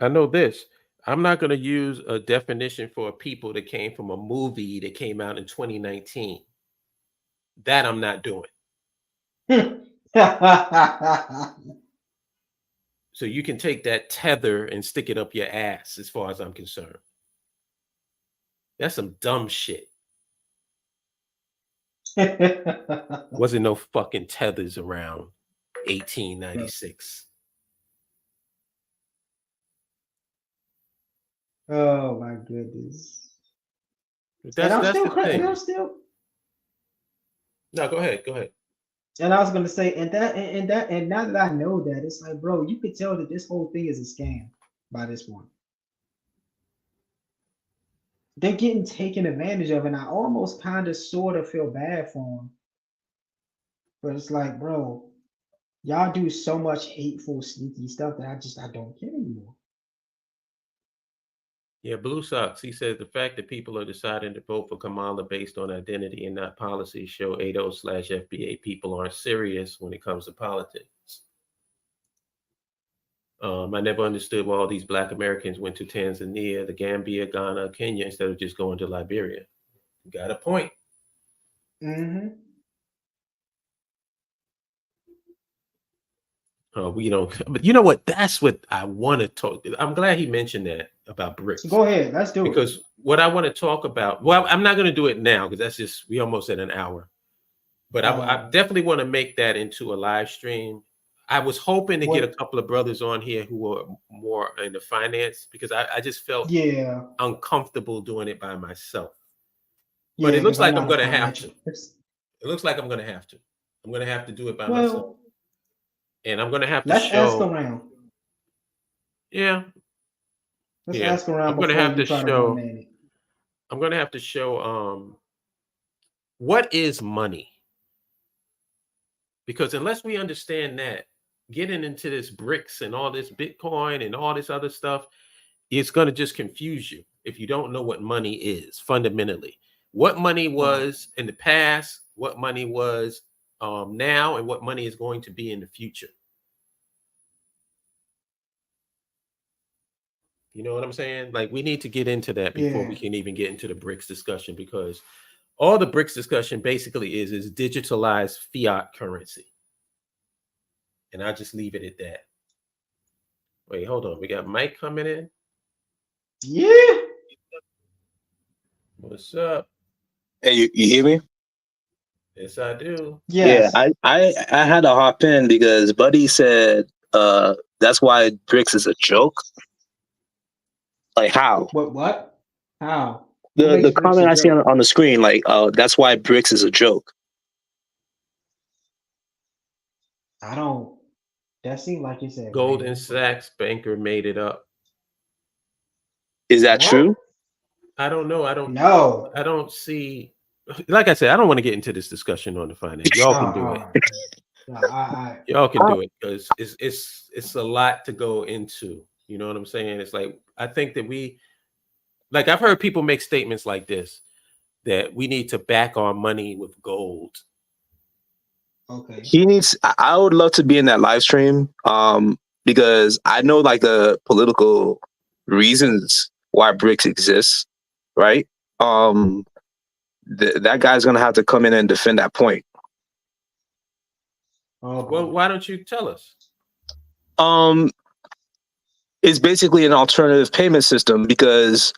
I know this. I'm not going to use a definition for a people that came from a movie that came out in 2019. That I'm not doing. So you can take that tether and stick it up your ass, as far as I'm concerned. That's some dumb shit. Wasn't no fucking tethers around 1896. Oh my goodness. And That's I'm that's still, the and I'm thing. still, No, go ahead. Go ahead. and I was gonna say, and now that I know that, it's like, bro, you could tell that this whole thing is a scam by this point. They're getting taken advantage of, and I almost kind of sort of feel bad for them. But it's like, bro, y'all do so much hateful, sneaky stuff that I don't care anymore. Yeah, Blue Sox. He says the fact that people are deciding to vote for Kamala based on identity and not policy show ADO/FBA people aren't serious when it comes to politics. I never understood why all these Black Americans went to Tanzania, the Gambia, Ghana, Kenya instead of just going to Liberia. You got a point. Mm-hmm. We don't, but you know what? That's what I want to talk. I'm glad he mentioned that about BRICS, Go ahead, let's do it. because what I want to talk about, well, I'm not going to do it now because that's just, we almost at an hour, but I definitely want to make that into a live stream. I was hoping to get a couple of brothers on here who are more into finance, because I just felt uncomfortable doing it by myself. But it looks like I'm going to have to. It looks like I'm going to have to. I'm going to have to do it by myself. And I'm going to have to let's ask show. around. Yeah. Let's ask around. I'm going to have to show. To I'm going to have to show what is money? Because unless we understand that, getting into this BRICS and all this Bitcoin and all this other stuff, it's going to just confuse you if you don't know what money is fundamentally. What money was in the past, what money was now, and what money is going to be in the future. You know what I'm saying? Like, we need to get into that before we can even get into the BRICS discussion, because all the BRICS discussion basically is digitalized fiat currency. And I'll just leave it at that. Wait, hold on. We got Mike coming in. Yeah. What's up? Hey, you hear me? Yes, I do. Yes. Yeah, I had to hop in because Buddy said that's why BRICS is a joke. Like how? What? How? The comment I see on the screen, like, that's why BRICS is a joke. I don't. That seemed like you said Goldman Sachs banker made it up. Is that true? I don't know. I don't know. I don't see. Like I said, I don't want to get into this discussion on the finance. Y'all can do it. Y'all can do it, because it's a lot to go into. You know what I'm saying? It's like, I think that I've heard people make statements like this, that we need to back our money with gold. Okay. I would love to be in that live stream, because I know like the political reasons why BRICS exists, right? That guy's gonna have to come in and defend that point. Well, why don't you tell us? It's basically an alternative payment system, because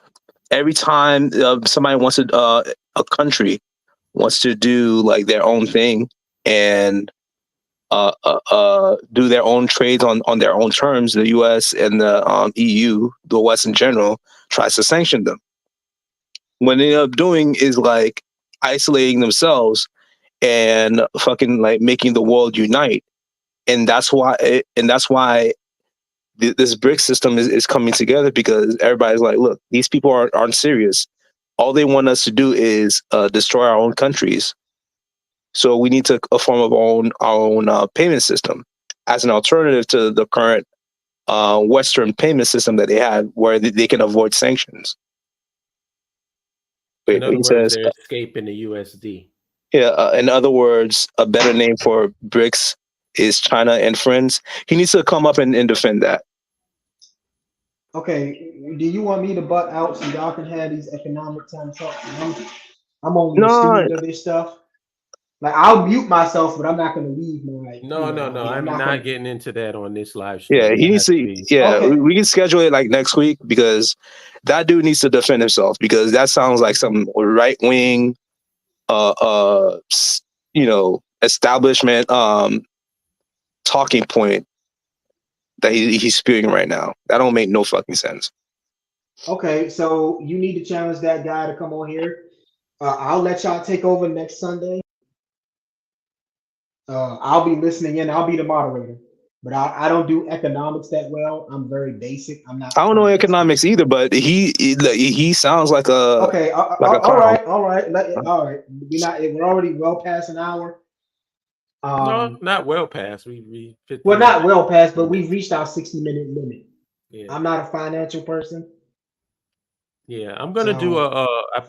every time somebody wants to, a country wants to do like their own thing and do their own trades on their own terms, the U.S. and the EU, the West in general, tries to sanction them. What they end up doing is like isolating themselves and fucking like making the world unite, and that's why this BRICS system is coming together, because everybody's like, look, these people aren't serious. All they want us to do is destroy our own countries. So we need to form of our own payment system as an alternative to the current Western payment system that they have, where they can avoid sanctions. In other words, they're escaping the USD. Yeah. In other words, a better name for BRICS is China and friends. He needs to come up and defend that. Okay, do you want me to butt out so y'all can have these economic time talks? I'm only a student of this stuff. Like, I'll mute myself, but I'm not going to leave. No. I'm not getting into that on this live stream. Yeah, he needs to. Yeah, okay. We can schedule it like next week, because that dude needs to defend himself, because that sounds like some right wing, establishment talking point that he's spewing right now. That don't make no fucking sense. Okay, so you need to challenge that guy to come on here. I'll let y'all take over next Sunday. I'll be listening in. I'll be the moderator, but I don't do economics that well. I'm very basic. I'm not. I don't know economics either, but he sounds like a. Okay. All right. All right. We're already well past an hour. No, not well past. We not well past, but we've reached our 60-minute limit. Yeah. I'm not a financial person. Yeah, I'm gonna do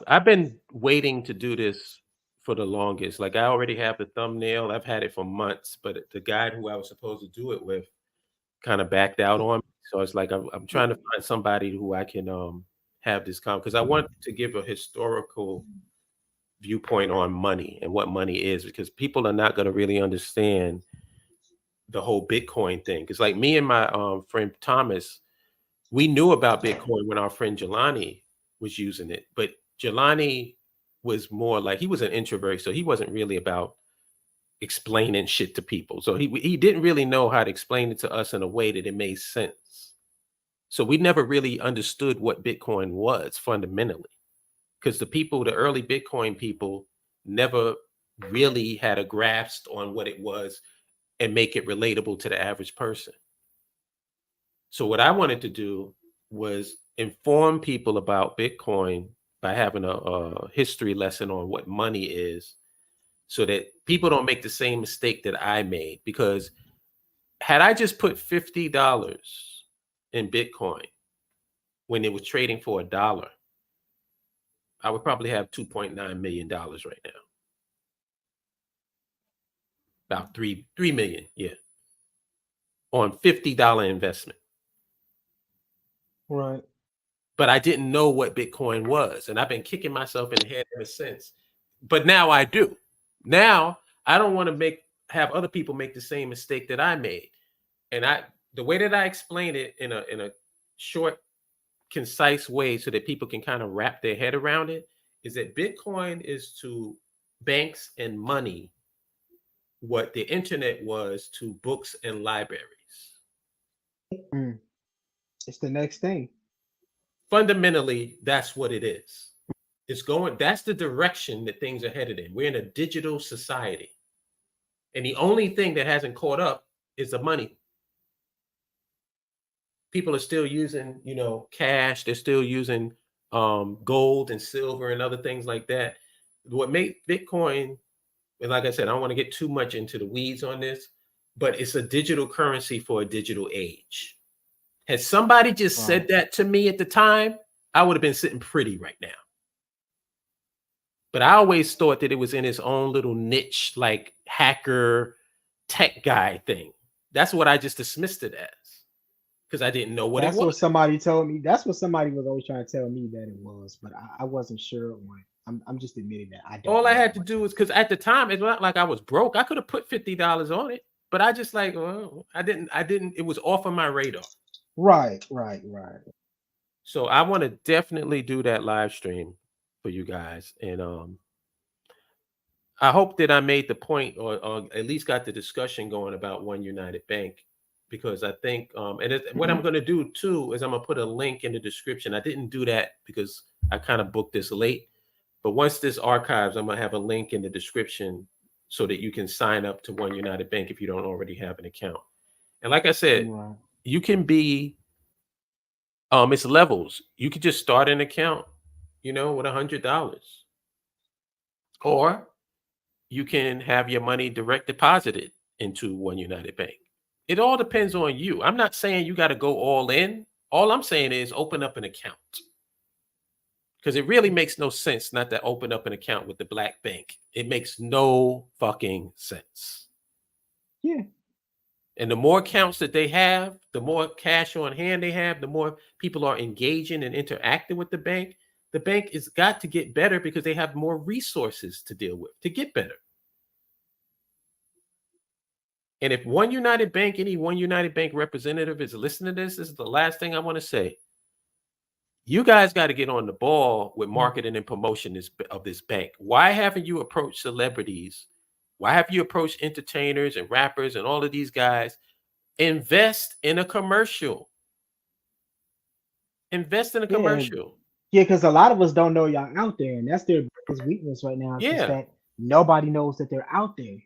I've been waiting to do this for the longest. Like, I already have the thumbnail. I've had it for months, but the guy who I was supposed to do it with kind of backed out on me. So it's like I'm trying to find somebody who I can have this because I want to give a historical viewpoint on money and what money is, because people are not going to really understand the whole Bitcoin thing. Because like me and my friend Thomas, we knew about Bitcoin when our friend Jelani was using it, but Jelani was more like, he was an introvert, so he wasn't really about explaining shit to people. So he didn't really know how to explain it to us in a way that it made sense. So we never really understood what Bitcoin was fundamentally, because the early Bitcoin people never really had a grasp on what it was and make it relatable to the average person. So what I wanted to do was inform people about Bitcoin by having a history lesson on what money is, so that people don't make the same mistake that I made. Because had I just put $50 in Bitcoin when it was trading for $1, I would probably have $2.9 million right now. About 3 million, yeah. On $50 investment. Right. But I didn't know what Bitcoin was. And I've been kicking myself in the head ever since. But now I do. Now I don't want to have other people make the same mistake that I made. And the way that I explain it in a short, concise way so that people can kind of wrap their head around it is that Bitcoin is to banks and money what the internet was to books and libraries. It's the next thing. Fundamentally, that's what it is. That's the direction that things are headed in. We're in a digital society. And the only thing that hasn't caught up is the money. People are still using, cash. They're still using gold and silver and other things like that. What made Bitcoin, and like I said, I don't want to get too much into the weeds on this, but it's a digital currency for a digital age. Had somebody just said that to me at the time, I would have been sitting pretty right now. But I always thought that it was in its own little niche, like hacker tech guy thing. That's what I just dismissed it as, because I didn't know what it was. That's what somebody told me. That's what somebody was always trying to tell me that it was, but I wasn't sure on. I'm just admitting that I don't. All I had to do was, because at the time it's not like I was broke. I could have put $50 on it, but I just like, well, I didn't. It was off of my radar. Right. So I want to definitely do that live stream for you guys, and I hope that I made the point, or at least got the discussion going about OneUnited Bank, because I think, what I'm going to do too is I'm going to put a link in the description. I didn't do that because I kind of booked this late, but once this archives, I'm going to have a link in the description so that you can sign up to OneUnited Bank if you don't already have an account. And like I said, you can be, it's levels. You could just start an account, with $100, or you can have your money direct deposited into OneUnited Bank. It all depends on you. I'm not saying you got to go all in. All I'm saying is open up an account, because it really makes no sense not to open up an account with the black bank. It makes no fucking sense. Yeah. And the more accounts that they have, the more cash on hand they have, the more people are engaging and interacting with the bank. The bank has got to get better because they have more resources to deal with to get better. And if OneUnited Bank, any OneUnited Bank representative is listening to this is the last thing I want to say. You guys got to get on the ball with marketing and promotion of this bank. Why haven't you approached celebrities? Why have you approached entertainers and rappers and all of these guys? Invest in a commercial. Invest in a commercial. Yeah, because a lot of us don't know y'all out there, and that's their biggest weakness right now. Is that nobody knows that they're out there.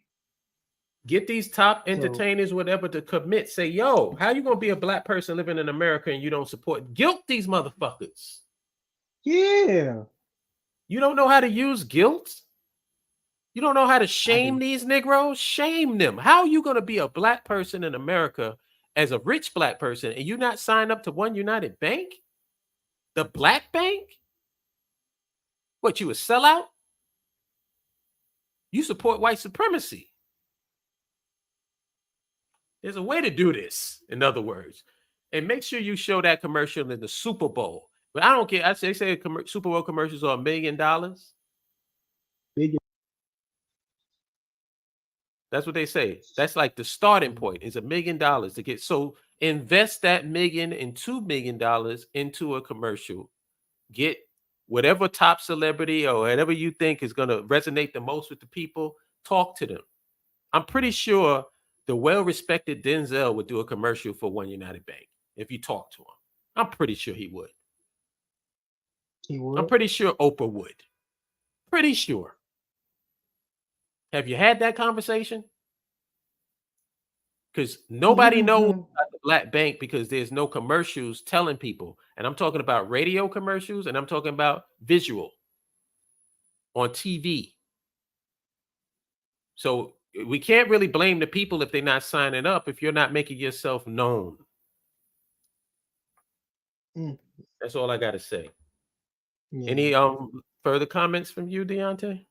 Get these top entertainers, whatever, to commit. Say, yo, how you gonna be a black person living in America and you don't support? Guilt these motherfuckers. Yeah. You don't know how to use guilt? You don't know how to shame these Negroes? Shame them. How are you gonna be a black person in America as a rich black person and you not sign up to OneUnited Bank? The black bank? What, you a sellout? You support white supremacy. There's a way to do this, in other words. And make sure you show that commercial in the Super Bowl. But I don't care. They say Super Bowl commercials are $1 million. That's what they say. That's like the starting point is $1 million to get. So invest that $1 million and $2 million into a commercial. Get whatever top celebrity or whatever you think is going to resonate the most with the people. Talk to them. I'm pretty sure the well-respected Denzel would do a commercial for OneUnited Bank if you talk to him. I'm pretty sure he would. He would. I'm pretty sure Oprah would. Pretty sure. Have you had that conversation? Because nobody knows about the Black Bank because there's no commercials telling people. And I'm talking about radio commercials and I'm talking about visual on TV. So we can't really blame the people if they're not signing up if you're not making yourself known. That's all I got to say. Yeah. Any further comments from you, Deontay?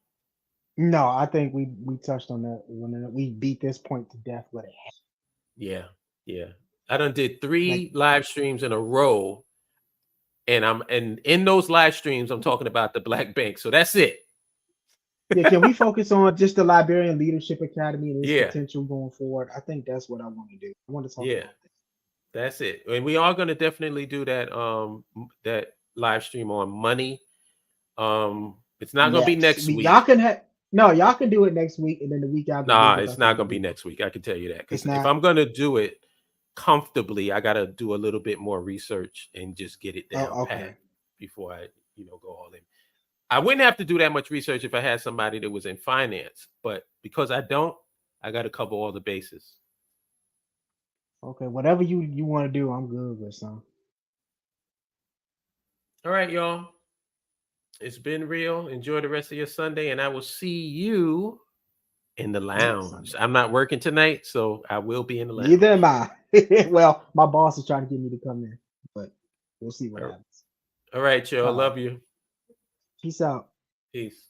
No, I think we touched on that when we beat this point to death with it. Yeah. I done did 3 live streams in a row, and in those live streams I'm talking about the Black Bank. So that's it. Yeah, can we focus on just the Liberian Leadership Academy and its potential going forward? I think that's what I want to do. I want to talk about that. That's it. And we are going to definitely do that that live stream on money. It's not going to be next week. Y'all can do it next week and then the week after. Nah, it's not going to be next week. I can tell you that. Because if I'm going to do it comfortably, I got to do a little bit more research and just get it down pat before I, go all in. I wouldn't have to do that much research if I had somebody that was in finance, but because I don't, I got to cover all the bases. Okay, whatever you want to do, I'm good with some. All right, y'all. It's been real. Enjoy the rest of your Sunday, and I will see you in the lounge. I'm not working tonight, so I will be in the lounge. Neither am I. Well, my boss is trying to get me to come in, but we'll see what happens. All right, y'all. Love you. Peace out. Peace.